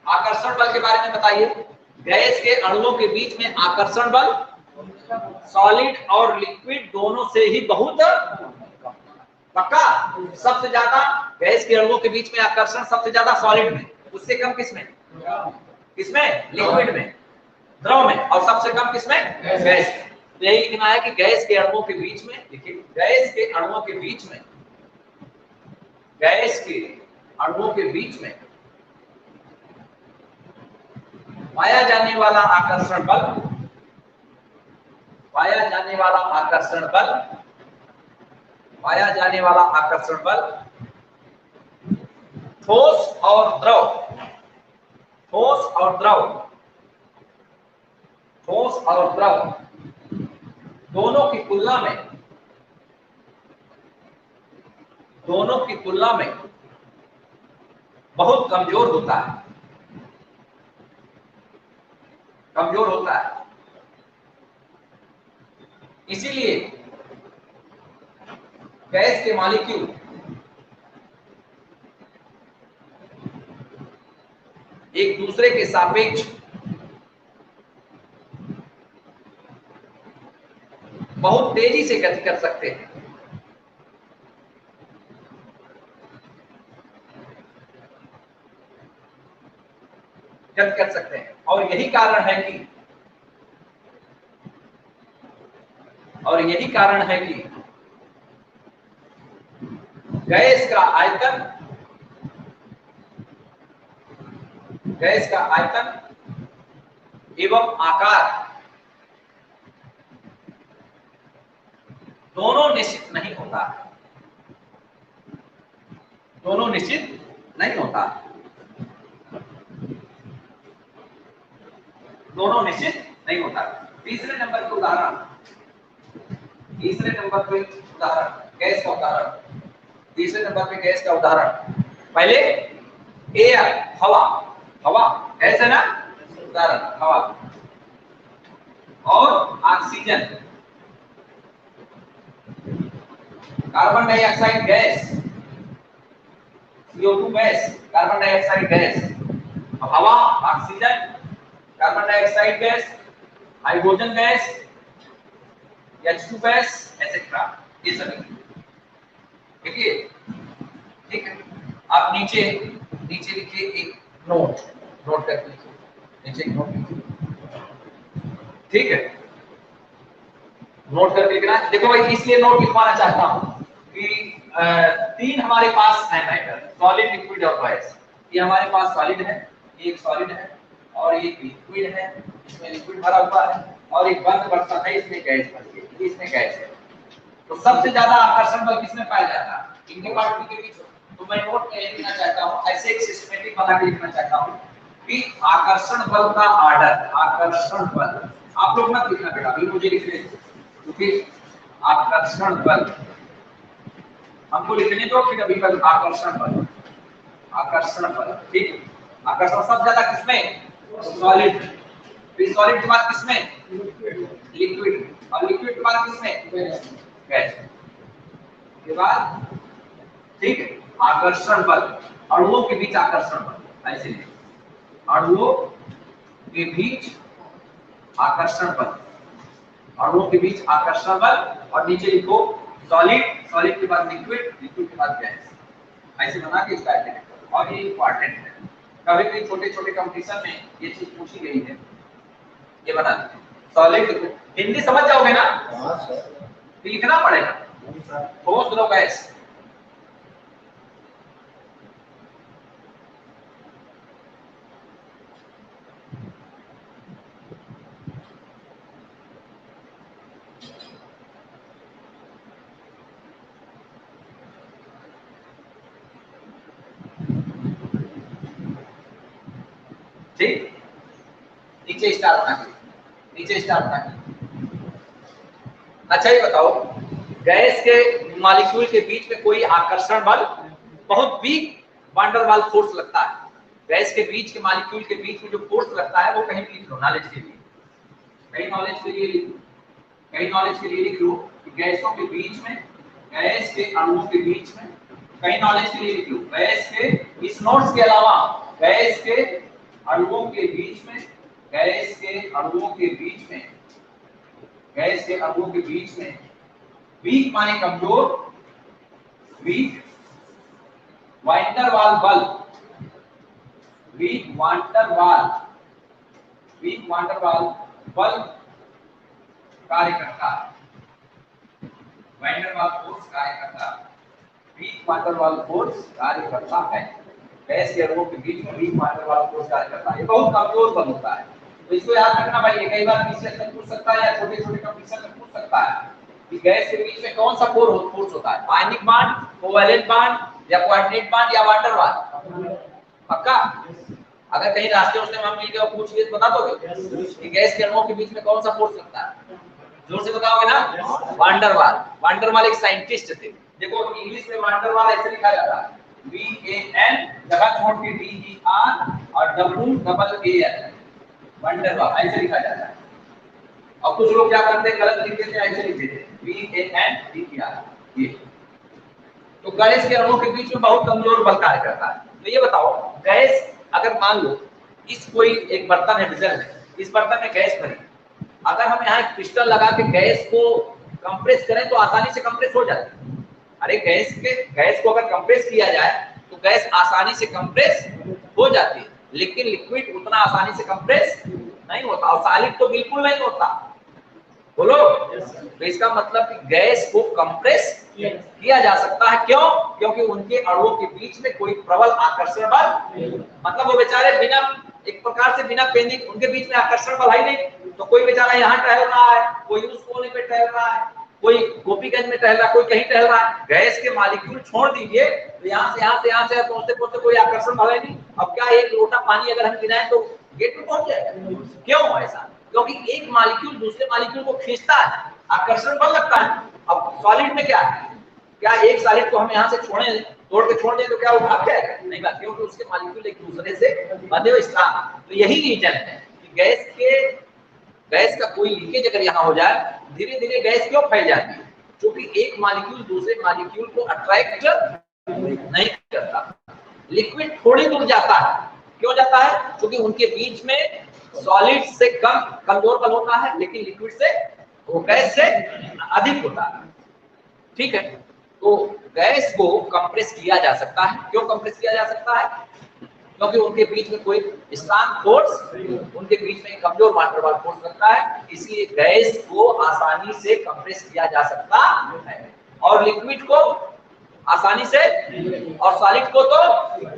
आकर्षण बल के बारे में बताइए। गैस के अणुओं के बीच में आकर्षण बल सॉलिड और लिक्विड दोनों से ही बहुत पक्का। सबसे ज्यादा गैस के अणुओं के बीच में आकर्षण सबसे ज्यादा सॉलिड में, उससे कम किसमें? लिक्विड में, द्रव में, और सबसे कम किसमें? गैस में। तो यही लिखना है कि गैस के अणुओं के बीच में, देखिए गैस के अणुओं के बीच में पाया जाने वाला आकर्षण बल ठोस और द्रव दोनों की तुलना में बहुत कमजोर होता है, इसीलिए गैस के मॉलिक्यूल एक दूसरे के सापेक्ष बहुत तेजी से गति कर सकते हैं। और यही कारण है कि गैस का आयतन एवं आकार दोनों निश्चित नहीं होता, तीसरे नंबर पे उदाहरण गैस का उदाहरण। तीसरे नंबर पे गैस का उदाहरण, पहले एयर हवा गैस है ना, उदाहरण हवा, और oxygen, carbon dioxide gas, CO2 gas, carbon dioxide gas, हवा oxygen, carbon dioxide gas, hydrogen gas, H2 gas, etcetera, ये सभी। ठीक है, ठीक है। आप नीचे नीचे लिखिए एक नोट करके लिखिए, नीचे एक नोट लिखिए, ठीक है। नोट करके लिखना। देखो भाई, इसलिए नोट लिखवाना चाहता हूं कि तीन हमारे पास है मैटर, सॉलिड, लिक्विड और गैस। ये हमारे पास सॉलिड है, ये एक सॉलिड है और ये लिक्विड है, इसमें लिक्विड भरा हुआ है, और एक बंद बर्तन है, इसमें गैस भरी है, ये इसमें गैस है। तो सबसे ज्यादा आकर्षण बल किसमें पाया जाता है? इनके पार्टिकल के बीच। तो मैं नोट में लिखना चाहता हूं, ऐसे एक सिस्टमैटिक बना के लिखना चाहता हूं कि आकर्षण बल का ऑर्डर, आकर्षण बल। आप लोग मत लिखना बेटा, अभी मुझे लिख लें, क्योंकि आकर्षण बल हमको लिखने दो, फिर अभी बल आकर्षण बल, आकर्षण बल, ठीक। आकर्षण सबसे ज्यादा किसमें? सॉलिड। फिर सॉलिड के बाद किसमें? लिक्विड। और लिक्विड के बाद किसमें? गैस के बाद, ठीक है। आकर्षण बल, अणुओं के बीच आकर्षण बल, ऐसे अणुओं के बीच आकर्षण बल, अणुओं के बीच आकर्षण बल, और नीचे लिखो सॉलिड, सॉलिड के बाद लिक्विड, लिक्विड के बाद गैस, ऐसे बना के इसका ऐसे लिखो। और ये इंपॉर्टेंट है, कभी भी छोटे छोटे कंपटीशन में ये चीज पूछी गई है, ये बना सॉलिड। हिंदी समझ जाओगे ना? हां सर, लिखना पड़ेगा। ठोस, द्रव, गैस। ठीक, नीचे स्टार बना के, नीचे स्टार बना के। अच्छा ये बताओ, गैस के मॉलिक्यूल के बीच में कोई आकर्षण बल, बहुत वीक वांडर वाल फोर्स लगता है। गैस के बीच के मॉलिक्यूल के बीच में जो फोर्स लगता है वो कहीं भी लिख लो, नॉलेज के लिए, कहीं नॉलेज के लिए लिख लो, कहीं नॉलेज के लिए लिख लो कि गैसों के बीच में, गैस के अणुओं के बीच में, कहीं नॉलेज के लिए लिख लो, गैस के, इस नोट्स के अलावा गैस के अणुओं के बीच में, गैस के अणुओं के बीच में, गैस के अणुओं के बीच में वीक माने कमजोर, वीक वांडर वाल बल, वीक वांडर वाल, वीक वांडर वाल बल कार्य करता है, वांडर वाल फोर्स कार्य करता है, वीक वांडर वाल फोर्स कार्य करता है। गैस के अणुओं के बीच में वीक वांडर वाल फोर्स कार्य करता है, ये बहुत कमजोर बल होता है। तो इसको याद रखना भाई, ये कई बार क्वेश्चन पूछ सकता है या छोटे छोटे कंपटीशन में पूछ सकता है कि गैस के बीच में कौन सा फोर्स होता है, आयनिक बांड, कोवैलेंट बांड, या कोऑर्डिनेट बांड, या वांडर वाल। पक्का? अगर कहीं रास्ते उसने हम मिल गए और पूछ लिए तो बता दोगे कि गैस के अणुओं के बीच में कौन सा फोर्स लगता है? जोर से बताओगे ना? वांडर वाल। वांडर वाल एक साइंटिस्ट थे। देखो इंग्लिश में वांडर वाल ऐसे लिखा जाता है, VAN, जगह छोड़ के DER और WAAL, वांडर वाल ऐसे लिखा जाता है। अब कुछ लोग क्या करते हैं, गलत लिख देते हैं, ऐसे लिख देते हैं VANDER, ये। तो गैस के अणुओं के बीच में बहुत कमजोर बल कार्य करता है। तो ये बताओ, गैस अगर मान लो इस कोई एक बर्तन है, विजल है, इस बर्तन में गैस भरी, अगर हम यहाँ एक पिस्टन लगा के गैस को कंप्रेस करें तो आसानी से कंप्रेस हो जाती है। अरे गैस को अगर कंप्रेस किया जाए तो गैस आसानी से कंप्रेस हो जाती है, लेकिन लिक्विड उतना आसानी से कंप्रेस नहीं होता, और सॉलिड तो बिल्कुल नहीं होता। बोलो। तो इसका मतलब कि गैस को कंप्रेस किया जा सकता है, क्यों? क्योंकि उनके अणुओं के बीच में कोई प्रबल आकर्षण बल, मतलब वो बेचारे बिना, एक प्रकार से बिना पेंडिंग, उनके बीच में आकर्षण बल है नहीं। तो कोई बेचारा यहाँ टहल रहा है, कोई उस कोने पे टहल रहा है, कोई गोपीगंज में टहल रहा है, कोई कहीं टहल रहा है, गैस के मॉलिक्यूल छोड़ दीजिए तो यहाँ से पहुंचते पहुंचते कोई आकर्षण बल है नहीं। अब क्या एक लोटा पानी अगर हम गिराएं तो गेट पे पहुंच जाएगा? क्यों ऐसा? क्योंकि एक मॉलिक्यूल दूसरे मॉलिक्यूल को खींचता है, आकर्षण बल लगता है। अब सॉलिड में क्या है, क्या एक सॉलिड को हम यहाँ से तोड़ के छोड़ दें तो क्या वो भाग जाएगा? नहीं भाग, क्योंकि उसके मॉलिक्यूल एक दूसरे से बंधे हुए स्ट्रॉन्ग। तो यही रीजन है कि गैस का कोई लीकेज अगर यहाँ हो जाए, धीरे धीरे गैस क्यों फैल जाती है? क्योंकि एक मॉलिक्यूल दूसरे मॉलिक्यूल को अट्रैक्ट नहीं करता। लिक्विड थोड़ी दूर जाता है। क्यों जाता है? क्योंकि उनके बीच में सॉलिड से कम कमजोर बल होता है, लेकिन लिक्विड से वो गैस से अधिक होता है। ठीक है, तो गैस को कंप्रेस किया जा सकता है। क्यों कंप्रेस किया जा सकता है? क्योंकि उनके बीच में कोई स्ट्रांग फोर्स, उनके बीच में कमजोर वाटर वाल फोर्स लगता है, इसलिए गैस को आसानी से कंप्रेस किया जा सकता है और लिक्विड को आसानी से, और सॉलिड को तो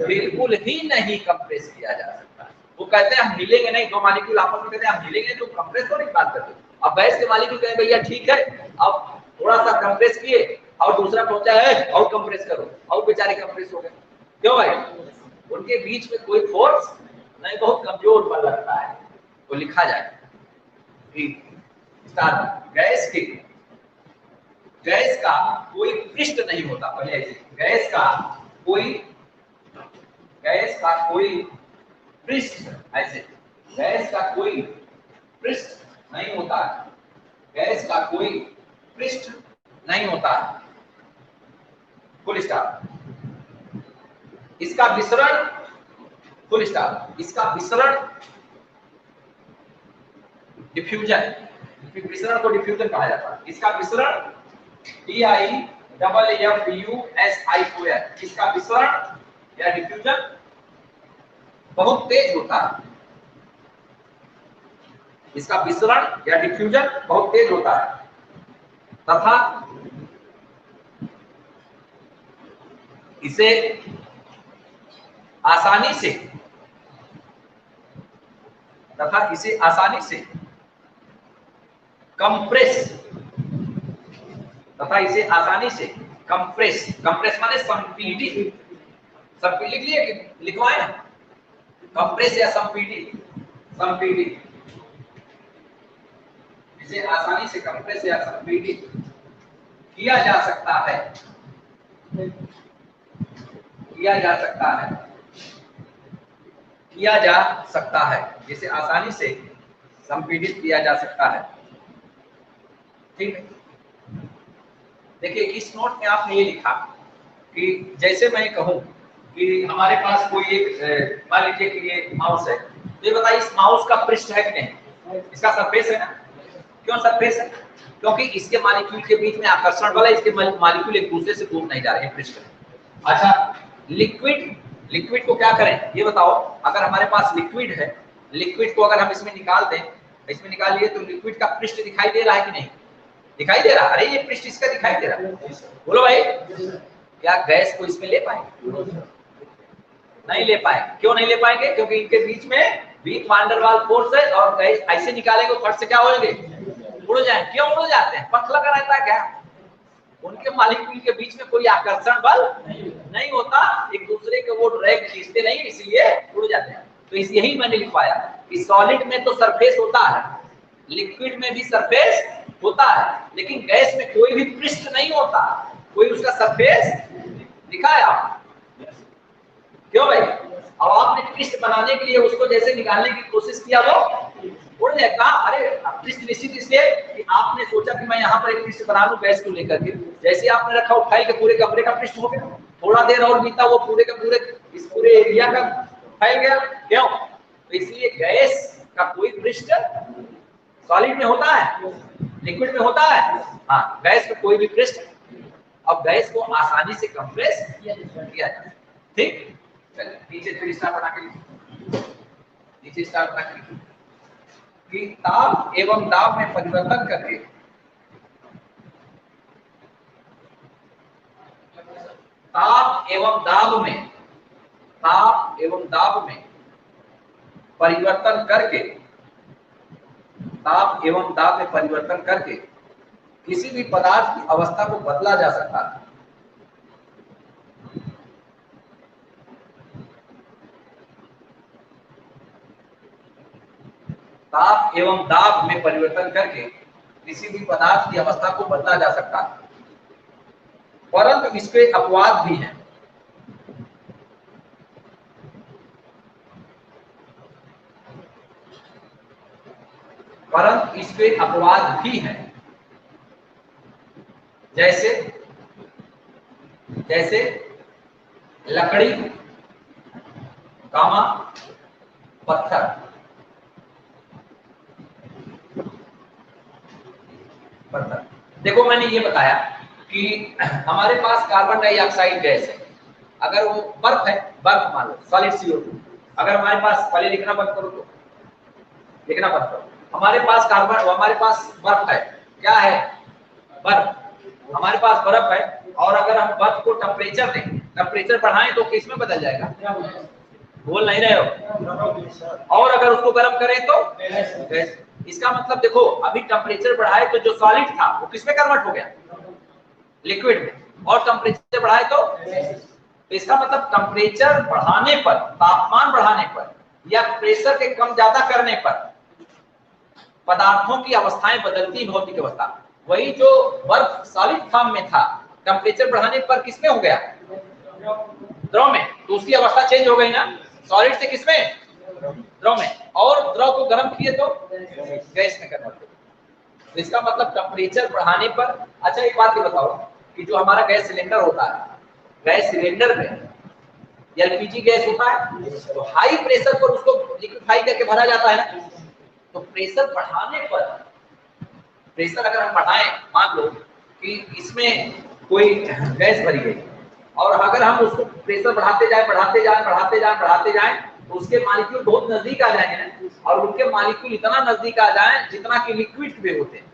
बिल्कुल ही नहीं कंप्रेस किया जा सकता। वो कहते हैं हम हिलेंगे नहीं, दो मॉलिक्यूल आपस में कहते हैं हम हिलेंगे, तो कंप्रेस होने की बात करते हैं। अब गैस के मॉलिक्यूल कहें भैया ठीक है, अब थोड़ा सा कंप्रेस किए और दूसरा पहुंचा है और कंप्रेस करो, और बेचारे कंप्रेस हो गए। क्यों भाई? उनके बीच में कोई फोर्स नहीं, बहुत कमजोर बल लगता है। तो लिखा जाए गैस का कोई पृष्ठ नहीं होता। पहले ऐसे गैस का कोई पृष्ठ, ऐसे गैस का कोई पृष्ठ नहीं होता। गैस का कोई पृष्ठ नहीं होता। Full stop. इसका विसरण, फुल स्टॉप, इसका विसरण डिफ्यूजन, विसरण को डिफ्यूजन कहा जाता है। इसका विसरण DIFFUSION, इसका विसरण या डिफ्यूजन बहुत तेज होता है। इसका विसरण या डिफ्यूजन बहुत तेज होता है तथा इसे आसानी से कंप्रेस माने संपीडित, लिख लिए कि लिखवाए ना, कंप्रेस या संपीडित, इसे आसानी से कंप्रेस या संपीडित किया जा सकता है, जिसे आसानी से संपीडित किया जा सकता है। ठीक है, देखिए इस नोट में आपने ये लिखा कि जैसे मैं कहूं कि हमारे पास कोई एक, मान लीजिए कि ये माउस है, तो ये बताइए इस माउस का पृष्ठ है कि नहीं? इसका सरफेस है ना। क्यों सरफेस है? क्योंकि इसके मॉलिक्यूल के बीच में आकर्षण बल है, इसके मॉलिक्यूल एक दूसरे से दूर नहीं जा रहे हैं, पृष्ठ है। अच्छा, लिक्विड को क्या करें ये बताओ। अगर हमारे पास लिक्विड है, लिक्विड को अगर हम इसमें निकाल दें, इसमें निकाल लिए तो लिक्विड का पृष्ठ दिखाई दे रहा है कि नहीं? दिखाई दे रहा। अरे ये पृष्ठ इसका दिखाई दे रहा। बोलो भाई, क्या गैस को इसमें ले पाएंगे? नहीं ले पाएंगे। क्यों नहीं ले पाएंगे? क्योंकि इनके बीच में week van der Waals force है और गैस ऐसे निकालेंगे फट से क्या होंगे? उड़ जाएंगे। क्यों उड़ जाते हैं? पंख लगा रहता है क्या? उनके मॉलिक्यूल के बीच में कोई आकर्षण बल नहीं होता, एक दूसरे के वो ड्रैग खींचते नहीं, इसलिए उड़ जाते हैं। तो यही मैंने लिखवाया कि सॉलिड में तो सरफेस होता है, लिक्विड में भी सरफेस होता है, लेकिन गैस में कोई भी पृष्ठ नहीं होता, कोई उसका सरफेस दिखाया। क्यों भाई? अब आपने पृष्ठ बनाने के लिए उसको जैसे निकालने की कोशिश किया वो उड़ जाएगा। अरे पृष्ठ निश्चित इसलिए कि आपने सोचा कि मैं यहाँ पर एक पृष्ठ बना लूं गैस को लेकर के, जैसे आपने रखा उठाई के पूरे कमरे का पृष्ठ हो गया। थोड़ा देर और बीता वो पूरे का पूरे इस पूरे एरिया का फैल गया। क्यों? तो इसलिए गैस का कोई पृष्ठ सॉलिड में होता है, लिक्विड में होता है। हाँ, गैस में कोई भी पृष्ठ। अब गैस को आसानी से कंप्रेस किया जाता है। ठीक, चलिए नीचे फिर स्टार बना के नीचे स्टार बना के कि ताप एवं दाब में परिवर्तन करके ताप एवं दाब में परिवर्तन करके किसी भी पदार्थ की अवस्था को बदला जा सकता है। ताप एवं दाब में परिवर्तन करके किसी भी पदार्थ की अवस्था को बदला जा सकता है, परंतु इस पे अपवाद भी हैं। जैसे लकड़ी कामा पत्थर। पत्थर देखो मैंने ये बताया कि हमारे पास कार्बन डाइऑक्साइड गैस है, अगर वो बर्फ है, बर्फ मान लो सॉलिड CO2, अगर हमारे पास, पहले लिखना बंद करो, तो लिखना बंद करो, हमारे पास कार्बन, हमारे पास बर्फ है, क्या है, बर्फ, हमारे पास बर्फ है, और अगर हम बर्फ को टेम्परेचर दें, टेम्परेचर बढ़ाएं तो किस में बदल जाएगा, बोल नहीं रहे हो, और अगर उसको गर्म करें तो गैस। इसका मतलब देखो अभी टेम्परेचर बढ़ाए तो जो सॉलिड था वो किस में कन्वर्ट हो गया, लिक्विड में, और टेम्परेचर बढ़ाए तो इसका मतलब टेम्परेचर बढ़ाने पर, तापमान बढ़ाने पर, या प्रेशर के कम ज्यादा करने पर पदार्थों की अवस्थाएं बदलती, भौतिक अवस्था। वही जो बर्फ सॉलिड फॉर्म में था, टेम्परेचर बढ़ाने पर किसमें हो गया, द्रव में, तो उसकी अवस्था चेंज हो गई ना, सॉलिड से किसमें, द्रव में, और द्रव को गर्म किए तो गैस में कन्वर्ट हो गया। तो इसका मतलब टेम्परेचर बढ़ाने पर। अच्छा एक बात ये बताओ कि जो हमारा गैस सिलेंडर होता है, गैस सिलेंडर में LPG गैस होता है, तो हाई प्रेशर पर उसको लिक्विफाई करके भरा जाता है ना, तो प्रेशर बढ़ाने पर, प्रेशर अगर हम बढ़ाएं, मान लो कि इसमें कोई गैस भरी गई, और अगर हम उसको प्रेशर बढ़ाते जाए बढ़ाते जाए बढ़ाते जाए बढ़ाते जाए तो उसके मॉलिक्यूल बहुत नजदीक आ जाएंगे ना, और उनके मॉलिक्यूल इतना नजदीक आ जाए जितना कि लिक्विड में होते हैं।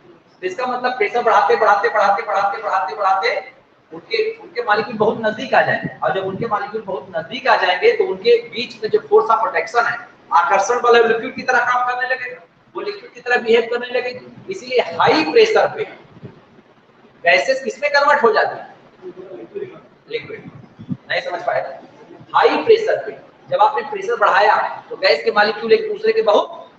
तो इसका मतलब प्रेशर बढ़ाते बढ़ाते बढ़ाते बढ़ाते बढ़ाते बढ़ाते उनके मॉलिक्यूल बहुत नजदीक आ जाएंगे, और जब उनके मॉलिक्यूल बहुत नजदीक आ जाएंगे तो उनके बीच में जो फोर्स ऑफ अट्रैक्शन है, आकर्षण बल लिक्विड की तरह काम करने लगेगा, वो लिक्विड की तरह बिहेव करने लगेगी। इसलिए हाई प्रेशर पे गैसेस किसमें कन्वर्ट हो जाती है, लिक्विड। नहीं समझ पाएगा, हाई प्रेशर पे जब आपने प्रेशर बढ़ाया तो गैस के मॉलिक्यूल एक दूसरे के बहुत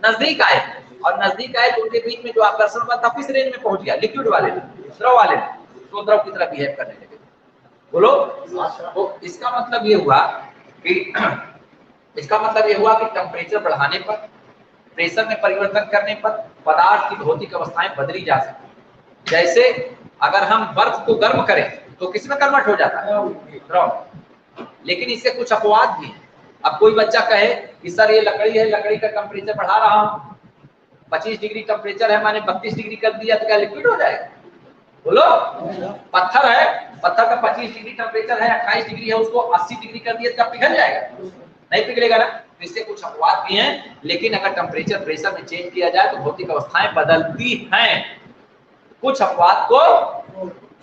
नजदीक आए, और नजदीक आए तो उनके बीच में जो आकर्षण बल था किस रेंज में पहुंच गया, लिक्विड वाले में, द्रव वाले में, तो द्रव की तरह बिहेव करने लगे। बोलो। तो इसका मतलब ये हुआ कि इसका मतलब ये हुआ कि टेम्परेचर बढ़ाने पर, प्रेशर में परिवर्तन करने पर पदार्थ की भौतिक अवस्थाएं बदली जा सकती। जैसे अगर हम बर्फ को गर्म करें तो किसमें कन्वर्ट हो जाता है, द्रव। लेकिन इससे कुछ अपवाद भी है। अब कोई बच्चा कहे कि सर ये लकड़ी है, लकड़ी का टेम्परेचर बढ़ा रहा हूं, 25 डिग्री टेम्परेचर है, मैंने 32 डिग्री कर दिया, तो क्या लिक्विड हो जाएगा, बोलो। पत्थर है, पत्थर का 25 डिग्री टेम्परेचर है, 28 डिग्री है, उसको 80 डिग्री कर दिया तो पिघल जाएगा, नहीं पिघलेगा ना। तो इससे कुछ अपवाद भी हैं, लेकिन अगर टेम्परेचर प्रेशर में चेंज किया जाए तो भौतिक अवस्थाएं बदलती हैं, कुछ अपवाद को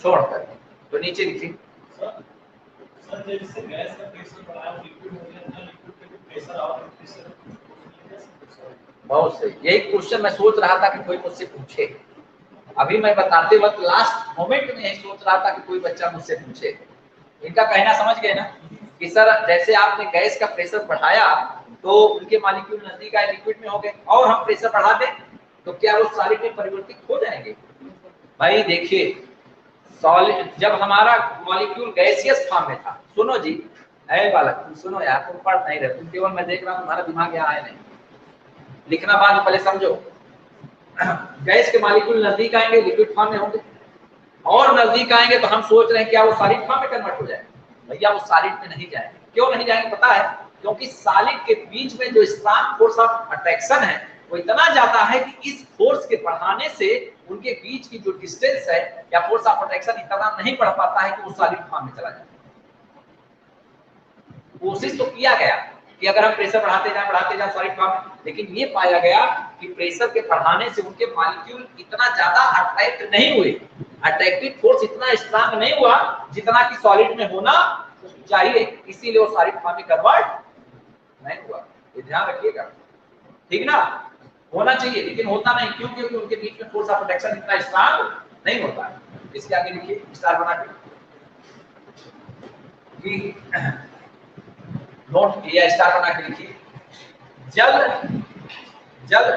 छोड़कर। तो नीचे लिखिए, जैसे गैस का प्रेशर बढ़ाया लिक्विड हो गया ना, लिक्विड का प्रेशर और प्रेशर। बहुत सही, यही क्वेश्चन मैं सोच रहा था कि कोई मुझसे पूछे। अभी मैं बताते वक्त लास्ट मोमेंट में सोच रहा था कि कोई बच्चा मुझसे पूछे। इनका कहना समझ गए ना कि सर जैसे आपने गैस का प्रेशर बढ़ाया तो उनके मॉलिक्यूल नजदीक आए, लिक्विड में हो गए, और हम प्रेशर बढ़ा दें तो क्या वो सॉलिड में परिवर्तित हो जाएंगे। भाई देखिए, सॉलिड जब हमारा मॉलिक्यूल गैसियस फॉर्म में था, सुनो जी, ऐ बालक सुनो यार, तुम पढ़ नहीं रहे, तुम केवल मैं देख रहा हूं तुम्हारा दिमाग यहाँ आया नहीं, लिखना बाद में पहले समझो। गैस के मॉलिक्यूल नजदीक आएंगे, लिक्विड फॉर्म में होंगे, और नजदीक आएंगे तो हम सोच रहे हैं क्या वो सॉलिड फॉर्म में कन्वर्ट हो जाए। भैया वो सॉलिड में नहीं जाएंगे। क्यों नहीं जाएंगे पता है, क्योंकि सॉलिड के बीच में जो स्ट्रॉन्ग फोर्स ऑफ अट्रैक्शन है वो इतना ज्यादा है कि इस फोर्स के बढ़ाने से उनके बीच की जो डिस्टेंस है या फोर्स ऑफ अट्रैक्शन इतना नहीं बढ़ पाता है कि वो सॉलिड फॉर्म में चला जाए। कोशिश तो किया गया कि अगर हम प्रेशर बढ़ाते जाए सॉलिड फॉर्म में, लेकिन ये पाया गया कि प्रेशर के बढ़ाने से उनके मॉलिक्यूल इतना ज्यादा अट्रैक्ट नहीं हुए, अट्रैक्टिव फोर्स इतना स्ट्रांग नहीं हुआ जितना कि सॉलिड में होना चाहिए, इसीलिए वो सॉलिड फॉर्म में कन्वर्ट नहीं हुआ। ये ध्यान रखिएगा, ठीक ना। होना चाहिए लेकिन होता नहीं, क्यों, क्योंकि उनके बीच में फोर्स ऑफ अट्रैक्शन इतना स्ट्रांग नहीं होता है। इसके आगे लिखिए, स्टार बना के कि नोट या स्टार बना के लिखिए, जल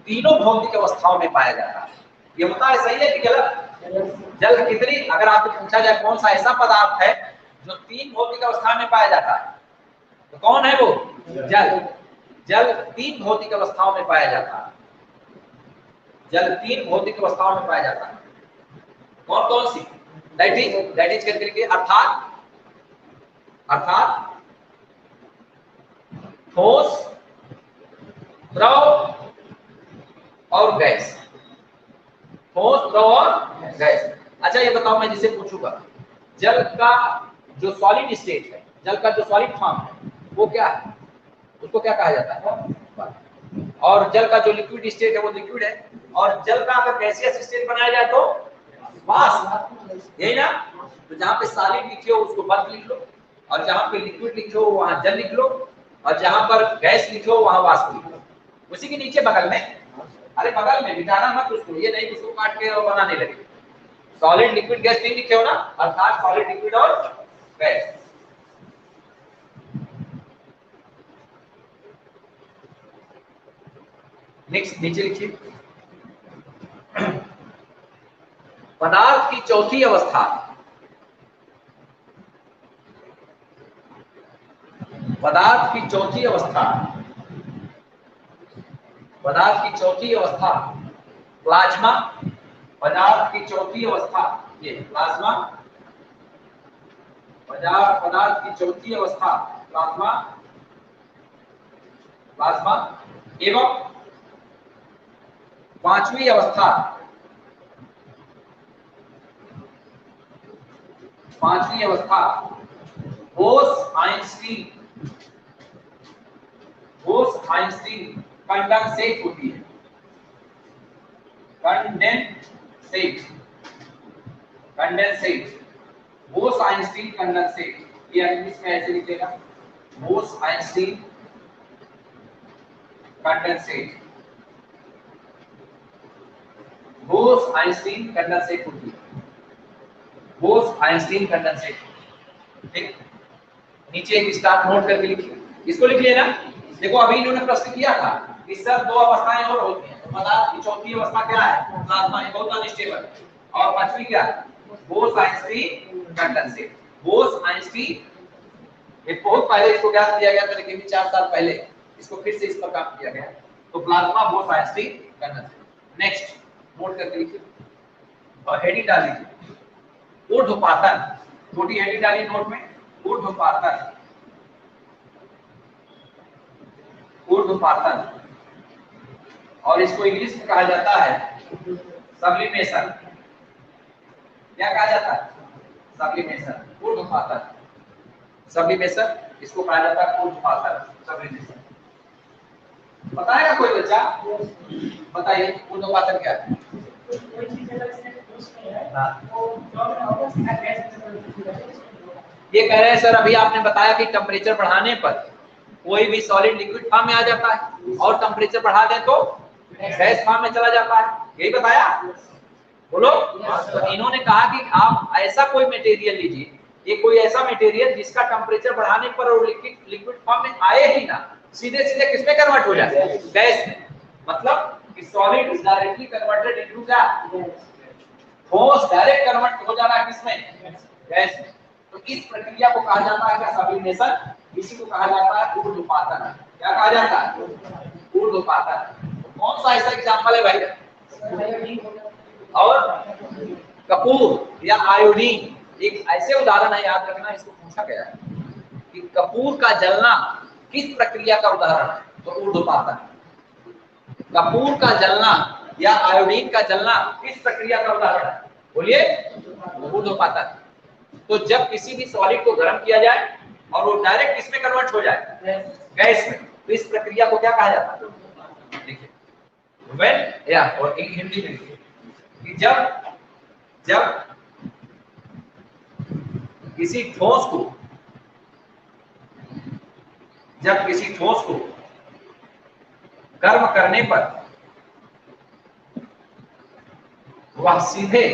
तीनों भौतिक अवस्थाओं में पाया जाता है। ये होता है, सही है कि गलत। जल कितनी, अगर आपसे पूछा जाए कौन सा ऐसा पदार्थ है जो 3 भौतिक अवस्था में पाया जाता है, तो कौन है वो, जल। जल 3 भौतिक अवस्थाओं में पाया जाता है, जल 3 भौतिक अवस्थाओं में पाया जाता है। कौन कौन सी, दैट इज करके लिखिए, अर्थात ठोस, द्रव और गैस। ठोस, द्रव और गैस। अच्छा ये बताओ, मैं जिसे पूछूंगा, जल का जो सॉलिड स्टेट है, जल का जो सॉलिड फॉर्म है, वो क्या है? उसको क्या कहा जाता है? और जल का जो लिक्विड स्टेट है वो लिक्विड है। और जल का अगर गैसियस स्टेट बनाया जाए तो वाष्प, यही ना? तो जहां पे सॉलिड लिखे हो उसको बर्फ लिख लो, और जहां पे लिक्विड लिखे हो वहां जल लिख लो, और जहां पर गैस लिखे हो वहां वाष्प लिख लो। उसी के नीचे बगल में, अरे बगल में मिटाना मत उसको, ये नहीं उसको काट के बनाने लगे। सॉलिड लिक्विड गैस नहीं लिखे हो ना, अर्थात सॉलिड लिक्विड और गैस। नेक्स्ट नीचे लिखिए, पदार्थ की चौथी अवस्था, पदार्थ की चौथी अवस्था, पदार्थ की चौथी अवस्था प्लाज्मा। पदार्थ की चौथी अवस्था ये प्लाज्मा, पदार्थ की चौथी अवस्था प्लाज्मा, प्लाज्मा एवं पांचवी अवस्था, पांचवी अवस्था बोस-आइंस्टीन, बोस-आइंस्टीन कंडेंसेट होती है। कंडेंसेट, कंडेंसेट, बोस-आइंस्टीन कंडेंसेट, ये इंग्लिश में ऐसे लिखेगा, बोस-आइंस्टीन कंडेंसेट, बोस-आइंस्टीन कंडेंसेट होती है, बोस-आइंस्टीन कंडेंसेट। ठीक, नीचे एक स्टार नोट करके लिखिए, इसको लिख लेना। देखो अभी इन्होंने प्रश्न किया था कि सर दो अवस्थाएं और होती हैं, तो पदार्थ की चौथी अवस्था क्या है? प्लाज्मा, ये बहुत अनस्टेबल, और पांचवी क्या है? Bose-Einstein condensate. बोस-आइंस्टीन, ये बहुत पहले इसको ज्ञात किया गया था, लेकिन 4 साल पहले इसको फिर से इस पर काम किया गया। तो plasma, Bose-Einstein condensate. Next note करके लिखिए और हेडिंग डाल दीजिए, ऊर्ध्वपातन। छोटी हेडिंग डालिए नोट में, ऊर्ध्वपातन, ऊर्ध्वपातन, और इसको इंग्लिश में कहा जाता है सब्लिमेशन। क्या कहा जाता है? सब्लिमेशन, ऊर्ध्वपातन, सब्लिमेशन, इसको कहा जाता है ऊर्ध्वपातन, सब्लिमेशन। बताएगा कोई बच्चा? बताइए ऊर्ध्वपातन क्या है? ये कह रहे हैं सर, अभी आपने बताया कि टेम्परेचर बढ़ाने पर कोई भी सॉलिड लिक्विड फॉर्म में आ जाता है, और टेम्परेचर बढ़ा दें तो गैस फॉर्म में चला जाता है, यही बताया? बोलो। तो इन्होंने कहा कि आप ऐसा कोई मटेरियल लीजिए, ये कोई ऐसा मटेरियल जिसका टेम्परेचर बढ़ाने पर और लिक्विड फॉर्म में आए ही ना, सीधे सीधे किसमें कन्वर्ट हो जाए? गैस में। मतलब कि solid is directly converted into क्या? ठोस डायरेक्ट कन्वर्ट हो जा रहा है किसमें? गैस में। तो इस प्रक्रिया को कहा जाता है क्या? सब्लिमेशन। इसी को कहा जाता है ऊर्ध्वपातन। क्या कहा जाता है? ऊर्ध्वपातन। तो कौन सा ऐसा एग्जांपल है भाई? और कपूर या आयोडीन एक ऐसे उदाहरण है, याद रखना, इसको पूछा गया है कि कपूर का जलना किस प्रक्रिया का उदाहरण है? तो ऊर्ध्वपातन। कपूर का जलना या आयोडीन का जलना किस प्रक्रिया का उदाहरण है? बोलिए, ऊर्ध्वपातन। तो जब किसी भी सॉलिड को गर्म किया जाए और वो डायरेक्ट किसमें कन्वर्ट हो जाए? गैस में, तो इस प्रक्रिया को क्या कहा जाता है? देखिए, व्हेन, या और हिंदी में लिखिए कि जब किसी ठोस को, जब किसी ठोस को गर्म करने पर वह सीधे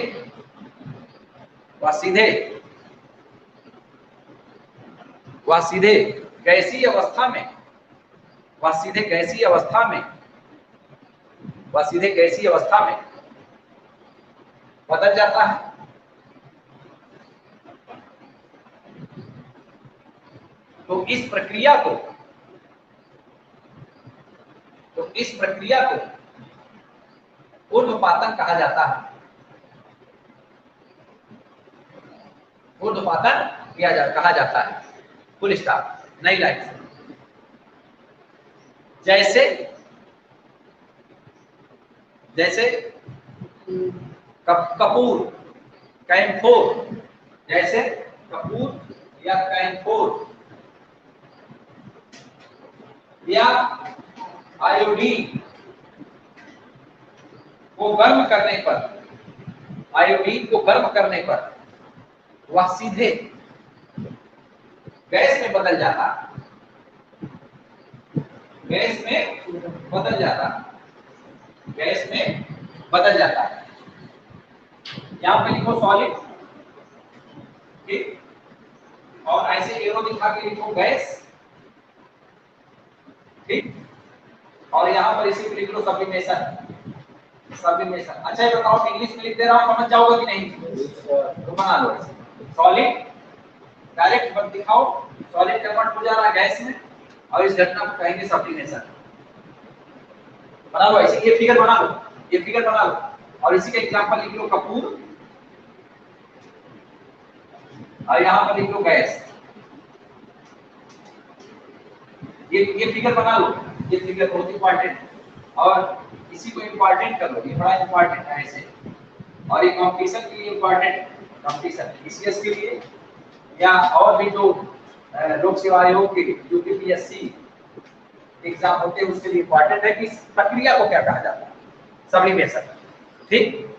गैसीय अवस्था में, वह सीधे गैसीय अवस्था में बदल जाता है। तो इस प्रक्रिया को ऊर्ध्वपातन कहा जाता है। ऊर्ध्वपातन कहा जाता है। फुल स्टॉप, नई लाइन। जैसे जैसे कपूर, कैम्फोर, जैसे कपूर या कैम्फोर, या आयोडीन को गर्म करने पर, आयोडीन को गर्म करने पर वह सीधे गैस में बदल जाता, गैस में बदल जाता, गैस में बदल जाता है। यहां पे लिखो सॉलिड, ठीक, और ऐसे एरो दिखा के लिखो गैस, ठीक, और यहां पर इसी पे लिख लो सब्लिमेशन, सब्लिमेशन। अच्छा ये बताओ इंग्लिश में लिख दे रहा हूं, समझ जाओगे कि नहीं? तो बना लो सॉलिड, डायरेक्ट मत दिखाओ, सॉलिड कन्वर्ट हो जा रहा है गैस में, और इस घटना को कहेंगे सब्लिमेशन। बना लो ऐसे, ये फिगर बना लो, ये फिगर बना लो, और इसी का एग्जांपल लिख लो कपूर, और यहां पर लिख लो गैस। ये फिगर बना लो, ये फिगर बहुत इंपॉर्टेंट, और इसी को इंपॉर्टेंट कर लो, ये बड़ा इंपॉर्टेंट है ऐसे, और ये कंपटीशन के लिए इंपॉर्टेंट, कंपटीशन बीसीएस के लिए या और भी जो लोक सेवा आयोग के यूपीपीएससी एग्जाम होते हैं उसके लिए इंपॉर्टेंट है कि इस प्रक्रिया को क्या कहा जाता है, सब्लिमेशन। ठीक,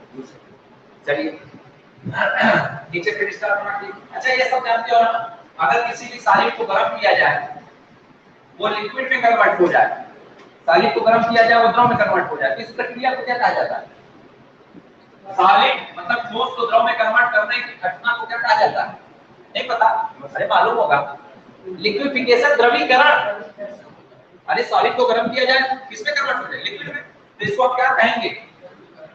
चलिए नीचे फिर स्टार बना के। अच्छा ये सब जानते हो ना, अगर किसी भी सॉलिड को गर्म किया जाए वो लिक्विड में कन्वर्ट हो जाए, सॉलिड को गर्म किया जाए वो द्रव में कन्वर्ट हो जाए, तो इस प्रक्रिया को क्या कहा जाता है? सॉलिड मतलब ठोस को द्रव में कन्वर्ट करने की घटना को क्या कहा जाता है? नहीं पता? अरे मालूम होगा, लिक्विफिकेशन, द्रवीकरण। अरे सॉलिड को गर्म किया जाए किसमें कन्वर्ट हो जाए? लिक्विड में, तो इसको आप क्या कहेंगे?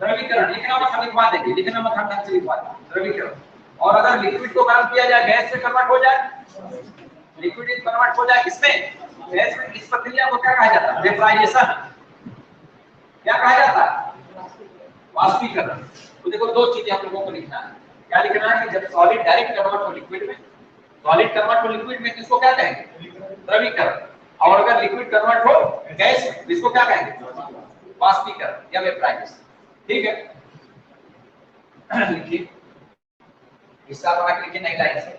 द्रवीकरण। लिखना मत, हम लिखवा देंगे, लिखना मत, हम ढंग से लिखवा देंगे, द्रवीकरण। और अगर लिक्विड को गर्म किया जाए गैस में कन्वर्ट हो जाए, लिक्विड कन्वर्ट हो जाए किसमें? गैस में, इस प्रक्रिया को क्या कहा जाता है? वेपराइजेशन। क्या कहा जाता है? वाष्पीकरण। तो देखो दो चीजें हम लोगों को लिखना है, क्या लिखना है कि जब सॉलिड डायरेक्ट कन्वर्ट हो लिक्विड में, सॉलिड कन्वर्ट हो लिक्विड में, इसको क्या कहेंगे? द्रवीकरण। और अगर लिक्विड कन्वर्ट हो गैस में, इसको क्या कहेंगे? वाष्पीकरण या वेपराइजेशन। ठीक है, लिखिए, हिस्सा बना के लिखिए नई लाइन से।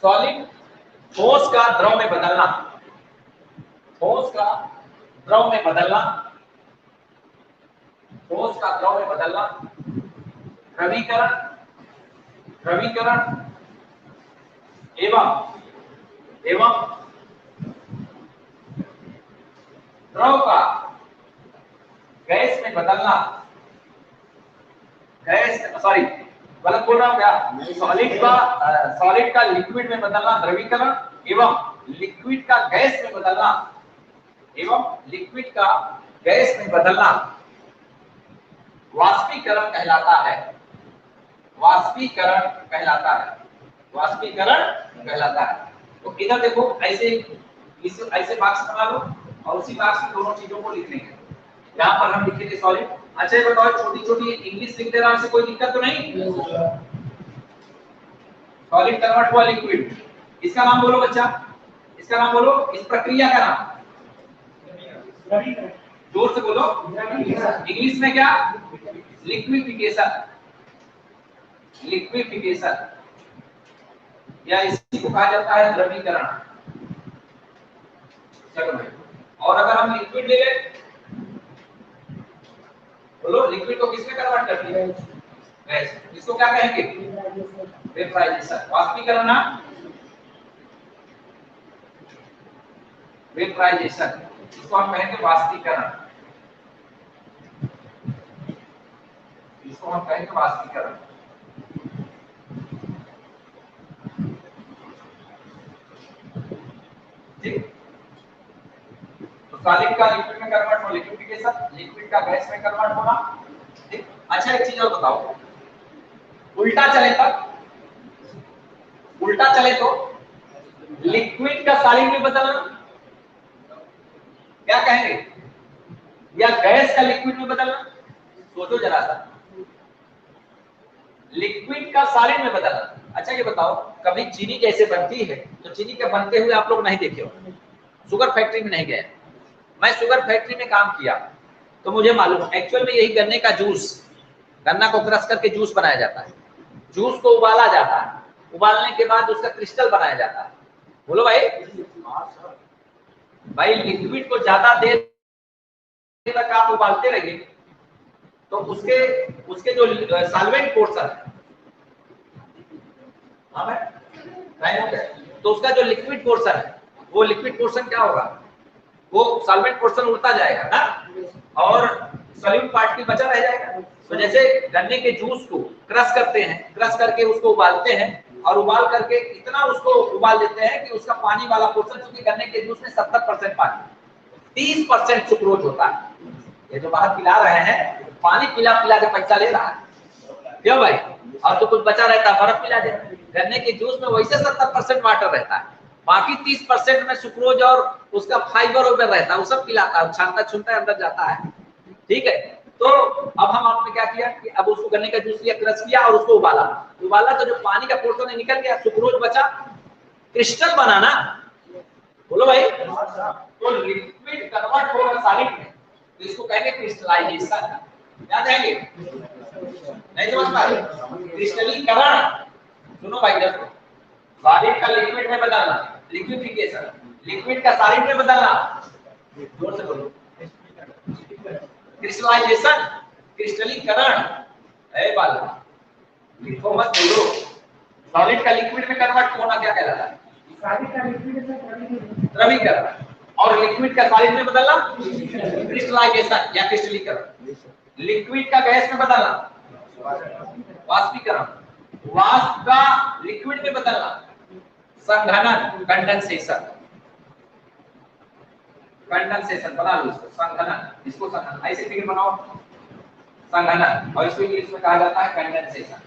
सॉलिड ठोस का द्रव में बदलना, ठोस का द्रव में बदलना, ठोस का द्रव में बदलना, द्रवीकरण, द्रवीकरण एवं द्रव का गैस में बदलना, गैस सॉरी गलत बोल रहा हूं क्या? सॉलिड का लिक्विड में बदलना द्रवीकरण, एवं लिक्विड का गैस में बदलना, एवं लिक्विड का गैस में बदलना वाष्पीकरण कहलाता है, वाष्पीकरण कहलाता है, वाष्पीकरण कहलाता है। तो इधर देखो ऐसे ऐसे बॉक्स बना लो और उसी बॉक्स में दोनों चीजों को लिख लेंगे। यहाँ पर हम लिखेंगे सॉलिड। अच्छा ये बताओ, छोटी छोटी इंग्लिश लिख दे रहा हूं, कोई दिक्कत तो नहीं? सॉलिड कन्वर्ट हुआ लिक्विड, इसका नाम बोलो बच्चा, इसका नाम बोलो, इस प्रक्रिया का नाम जोर से बोलो। इंग्लिश में क्या? लिक्विफिकेशन, लिक्विफिकेशन, या इसी को कहा जाता है द्रवीकरण। चलो भाई, और अगर हम लिक्विड ले लें, बोलो लिक्विड को किसमें कन्वर्ट करती है? गैस। इसको क्या कहेंगे? वेपराइजेशन। वाष्पीकरण ना, वेपराइजेशन, इसको हम कहेंगे वाष्पीकरण, इसको हम कहेंगे वाष्पीकरण। ठीक, तो सॉलिड का लिक्विड में कन्वर्ट हो, लिक्विफिकेशन, लिक्विड का गैस में कन्वर्ट होना। ठीक, अच्छा एक चीज और बताओ, उल्टा चले तब, उल्टा चले तो लिक्विड का सॉलिड में बदलना क्या कहेंगे? या गैस का लिक्विड में बदलना? सोचो जरा सा, लिक्विड का सॉलिड में बदलना। अच्छा ये बताओ, कभी चीनी कैसे बनती है? तो चीनी के बनते हुए आप लोग नहीं देखे हो, शुगर फैक्ट्री में नहीं गए। मैं शुगर फैक्ट्री में काम किया तो मुझे मालूम, एक्चुअल में यही गन्ने का जूस, गन्ना को क्रश करके जूस बनाया जाता है, जूस को उबाला जाता है, उबालने के बाद उसका क्रिस्टल बनाया जाता है। बोलो भाई, भाई लिक्विड को ज्यादा देर तक आप उबालते रहिए तो उसके उसके जो सॉल्वेंट पोर्शन है, हाँ भाई, तो उसका जो लिक्विड पोर्शन है, वो लिक्विड पोर्शन क्या होगा, वो सॉल्वेंट पोर्शन उड़ता जाएगा ना, और सॉल्यूट पार्टिकल बचा रह जाएगा। तो जैसे गन्ने के जूस को क्रश करते हैं, क्रश करके उसको उबालते हैं, और उबाल करके इतना उसको उबाल देते हैं कि उसका पानी वाला पोर्शन, क्योंकि गन्ने के जूस में 70% पानी, 30% सुक्रोज होता है। ये जो बाहर पिला रहे हैं, पानी पिला पिला के पैसा ले रहा है, क्यों भाई, और तो कुछ बचा रहता है बर्फ पिला दे। गन्ने के जूस में वैसे 70% वाटर रहता है, बाकी 30% में सुक्रोज और उसका फाइबर वगैरह रहता है, वो सब पिलाता है, छानता छुनता है, अंदर जाता है। ठीक है, तो अब हम आपने क्या किया कि अब उसको गन्ने का जूस लिया, क्रश किया और उसको उबाला, उबाला तो जो पानी का पोर्शन है निकल गया, सुक्रोज बचा, क्रिस्टल बना ना। बोलो भाई, तो लिक्विड कन्वर्ट होगा सॉलिड में, तो इसको कहेंगे क्रिस्टलाइजेशन। याद आएंगे? नहीं समझ पा रहे? क्रिस्टलीकरण। सुनो भाई, देखो, सॉलिड का लिक्विड में बदलना, लिक्विफिकेशन, लिक्विड का सॉलिड में बदलना, जोर से बोलो, क्रिस्टलाइजेशन, क्रिस्टलीकरण। ए बाल लिखो मत, बोलो। सॉलिड का लिक्विड में कन्वर्ट होना क्या कहलाता है? सॉलिड का लिक्विड में द्रवीकरण, और लिक्विड का सॉलिड में बदलना क्रिस्टलाइजेशन या क्रिस्टलीकरण। लिक्विड का गैस में बदलना वाष्पीकरण, वाष्प का लिक्विड में बदलना संघनन, कंडेंसेशन। कंडेंसेशन बना लो इसको, संघनन, इसको संघनन, ऐसे फिगर बनाओ, संघनन, और इसको इंग्लिश में कहा जाता है कंडेंसेशन।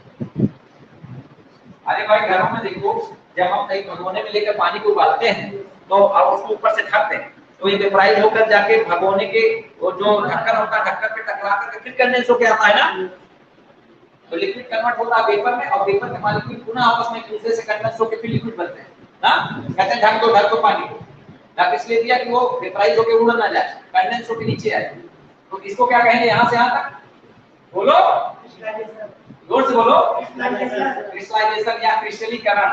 अरे भाई घरों में देखो, जब हम कहीं भगोने में लेकर पानी को उबालते हैं तो अब उसको ऊपर से ढकते हैं, तो ये वेपराइज होकर जाके भगोने के वो जो ढक्कन होता है, ढक्कन पे टकरा करके फिर कंडेंस होकर आता है ना, तो लिक्विड कन्वर्ट होता है वेपर में, और वेपर के मॉलिक्यूल पुनः आपस में एक दूसरे से कंडेंस होकर फिर लिक्विड बनते हैं ना। कहते हैं ढक दो पानी को, ढक इसलिए दिया कि वो वेपराइज होकर उड़ ना जाए, कंडेंस होकर नीचे आए। तो इसको क्या कहेंगे, यहां से यहां तक, बोलो जोर से बोलो, क्रिस्टलाइजेशन या क्रिस्टलीकरण।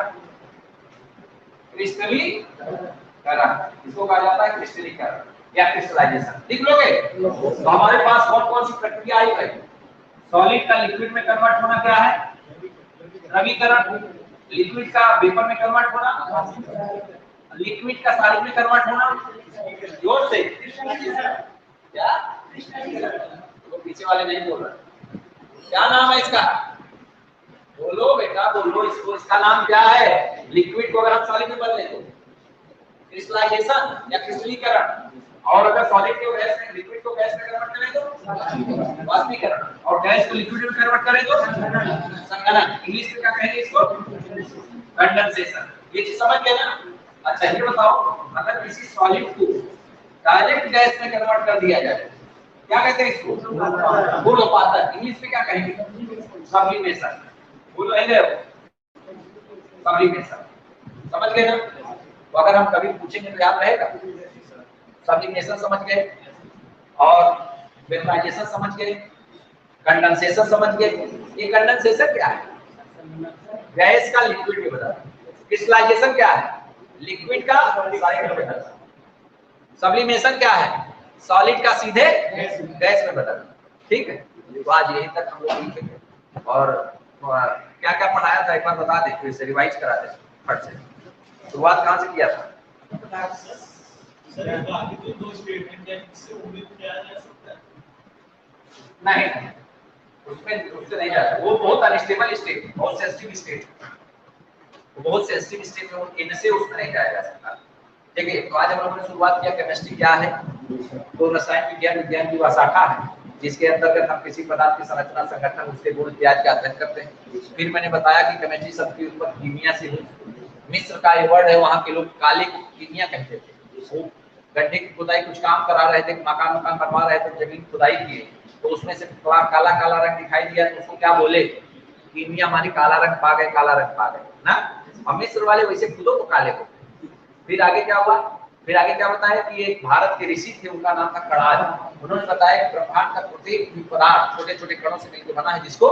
क्रिस्टलीकरण इसको कहा जाता है, क्रिस्टलीकरण या क्रिस्टलाइजेशन। लिख लोगे? तो हमारे पास कौन कौन सी प्रक्रिया आई है? सॉलिड का लिक्विड में कन्वर्ट होना क्या है? द्रवीकरण। लिक्विड का वेपर में कन्वर्ट होना, लिक्विड का सॉलिड में कन्वर्ट होना, जोर से क्या? तो पीछे वाले नहीं बोल रहे, क्या नाम है इसका? बोलो बेटा बोलो, इसको, इसका नाम क्या है? लिक्विड को अगर हम सॉलिड में बदले तो क्रिस्टलाइजेशन या क्रिस्टलीकरण, और अगर सॉलिड को गैस में, लिक्विड को गैस में कन्वर्ट करें तो वाष्पीकरण, और गैस को लिक्विड में कन्वर्ट करें तो संघनन। इंग्लिश में क्या कहेंगे इसको? कंडेंसेशन। ये चीज समझ गए ना? अच्छा ये बताओ, अगर किसी सॉलिड को डायरेक्ट गैस में कन्वर्ट कर दिया जाए, क्या कहते हैं इसको? बुलपातन। इंग्लिश में क्या कहेंगे? सब्लिमेशन। बोलो सब्लिमेशन, समझ गए ना? तो अगर हम कभी पूछेंगे तो याद रहेगा। सब्लिमेशन समझ गए, और वेपराइजेशन समझ गए, कंडेंसेशन समझ गए। ये कंडेंसेशन क्या है? गैस का लिक्विड में बदलना। क्रिस्टलाइजेशन क्या है? लिक्विड का सॉलिड में बदलना। सब्लिमेशन क्या है? सॉलिड का सीधे गैस में बदलना। ठीक है, तो आज यही तक हम लोग सीखेंगे। और क्या क्या पढ़ाया था एक बार बता दे, फिर से रिवाइज करा दे फट से। शुरुआत कहाँ से किया था? सर आगे तो दो स्टेटमेंट है, इससे उम्मीद किया जा सकता है? नहीं, उससे नहीं जाता, वो बहुत अनस्टेबल स्टेट, बहुत सेंसिटिव स्टेट, वो बहुत सेंसिटिव स्टेट में, इनसे उसमें नहीं जाया जा सकता। देखिए, तो आज हम लोगों ने शुरुआत किया केमिस्ट्री क्या है, तो रसायन विज्ञान, विज्ञान की वह शाखा है जिसके अंतर्गत हम किसी पदार्थ की संरचना, संगठन, उसके गुण इत्यादि का अध्ययन करते हैं। फिर मैंने बताया कि केमिस्ट्री शब्द की उत्पत्ति कीमिया से हुई। मिस्र का ये वर्ड है, वहाँ के लोग काले को कीमिया कहते थे। वो गड्ढे की खुदाई कुछ काम करा रहे थे, मकान बनवा रहे थे, जमीन खुदाई किए तो उसमें से थोड़ा काला काला रंग दिखाई दिया, तो उसको क्या बोले? कीमिया, मानी काला रंग पा गए, काला रंग पा गए ना। और मिस्र वाले वैसे खुदों को काले को। फिर आगे क्या हुआ? फिर आगे क्या बताया कि एक भारत के ऋषि थे, उनका नाम था कणाद। उन्होंने बताया कि ब्रह्मांड का प्रत्येक भी पदार्थ छोटे छोटे कणों से मिलकर बना है, जिसको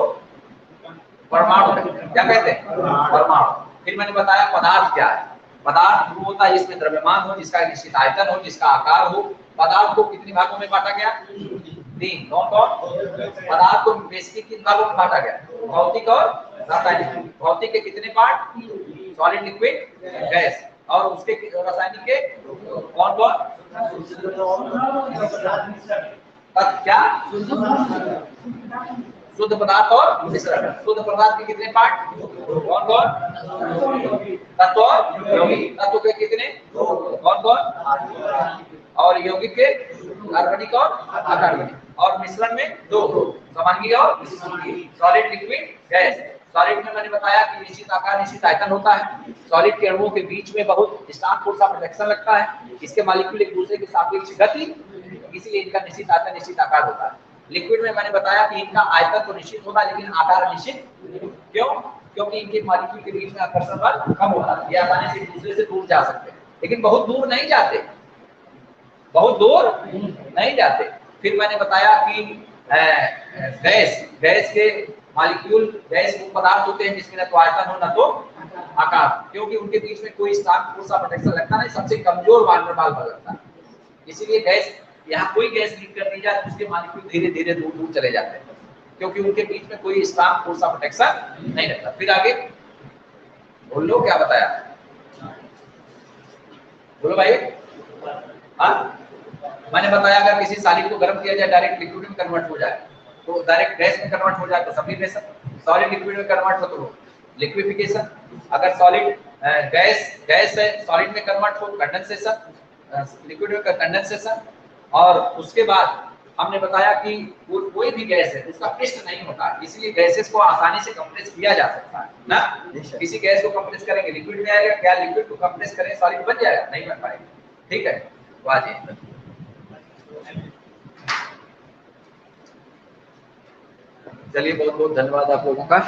परमाणु कहते हैं। क्या कहते हैं? परमाणु। फिर मैंने बताया पदार्थ क्या है। पदार्थ वो होता है जिसमें द्रव्यमान हो, जिसका निश्चित आयतन हो, जिसका आकार हो। पदार्थ को कितने भागों में बांटा गया? 3। कौन? पदार्थ को बेसिकली किन भागों में बांटा गया? भौतिक और रासायनिक। भौतिक के कितने पार्ट? Solid, liquid, gas. और उसके रासायनिक के कौन कौन? क्या? शुद्ध पदार्थ और मिश्रण। शुद्ध पदार्थ के कितने पार्ट? कौन कौन? तत्व और यौगिक। तत्व के कितने? कौन कौन? और यौगिक के कार्बनिक और अकार्बनिक। और मिश्रण में 2, समांगी और सॉलिड, लिक्विड, गैस। सॉलिड में मैंने बताया कि निश्चित आकार निश्चित आयतन होता है। सॉलिड के अणुओं के बीच में बहुत स्ट्रांग फोर्स ऑफ अट्रैक्शन लगता है। इसके मॉलिक्यूल एक दूसरे के सापेक्ष गति, इसलिए इनका निश्चित आयतन निश्चित आकार होता है। लिक्विड में मैंने बताया कि इनका आयतन तो निश्चित होगा लेकिन आकार निश्चित। क्यों? क्योंकि इनके मॉलिक्यूल के बीच में आकर्षण बल कम होता है, ये आसानी से एक दूसरे से दूर जा सकते हैं, लेकिन बहुत दूर नहीं जाते, बहुत दूर नहीं जाते। फिर मैंने बताया कि गैस के मॉलिक्यूल, गैस वो पदार्थ होते हैं जिसमें न तो आयतन हो न तो आकार, क्योंकि उनके बीच में कोई स्ट्रांग फोर्स ऑफ अट्रैक्शन लगता नहीं, सबसे कमजोर वान डेर वाल्स बल लगता है। इसीलिए गैस, यहाँ कोई गैस लीक कर दी जाए तो उसके मॉलिक्यूल धीरे धीरे दूर दूर चले जाते हैं, क्योंकि उनके बीच में कोई स्ट्रांग फोर्स ऑफ अट्रैक्शन नहीं लगता। फिर आगे बोलो, क्या बताया? बोलो भाई। हाँ, मैंने बताया अगर किसी सॉलिड को गर्म किया जाए डायरेक्ट लिक्विड में कन्वर्ट हो जाए, तो डायरेक्ट गैस में कन्वर्ट हो जाए तो सब्लिमेशन। सॉलिड लिक्विड में कन्वर्ट हो तो लिक्विफिकेशन। अगर सॉलिड गैस है सॉलिड में कन्वर्ट हो कंडेंसेशन, लिक्विड में कंडेंसेशन। और उसके बाद हमने बताया कि कोई भी गैस है उसका पृष्ठ नहीं होता, इसलिए गैसेस को आसानी से कंप्रेस किया जा सकता है ना। किसी गैस को कंप्रेस करेंगे लिक्विड में आएगा, क्या लिक्विड को कंप्रेस करें सॉलिड बन जाएगा? नहीं बन पाएगा। ठीक है, तो आज चलिए, बहुत बहुत धन्यवाद आप लोगों का।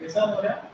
कैसा हो रहा है?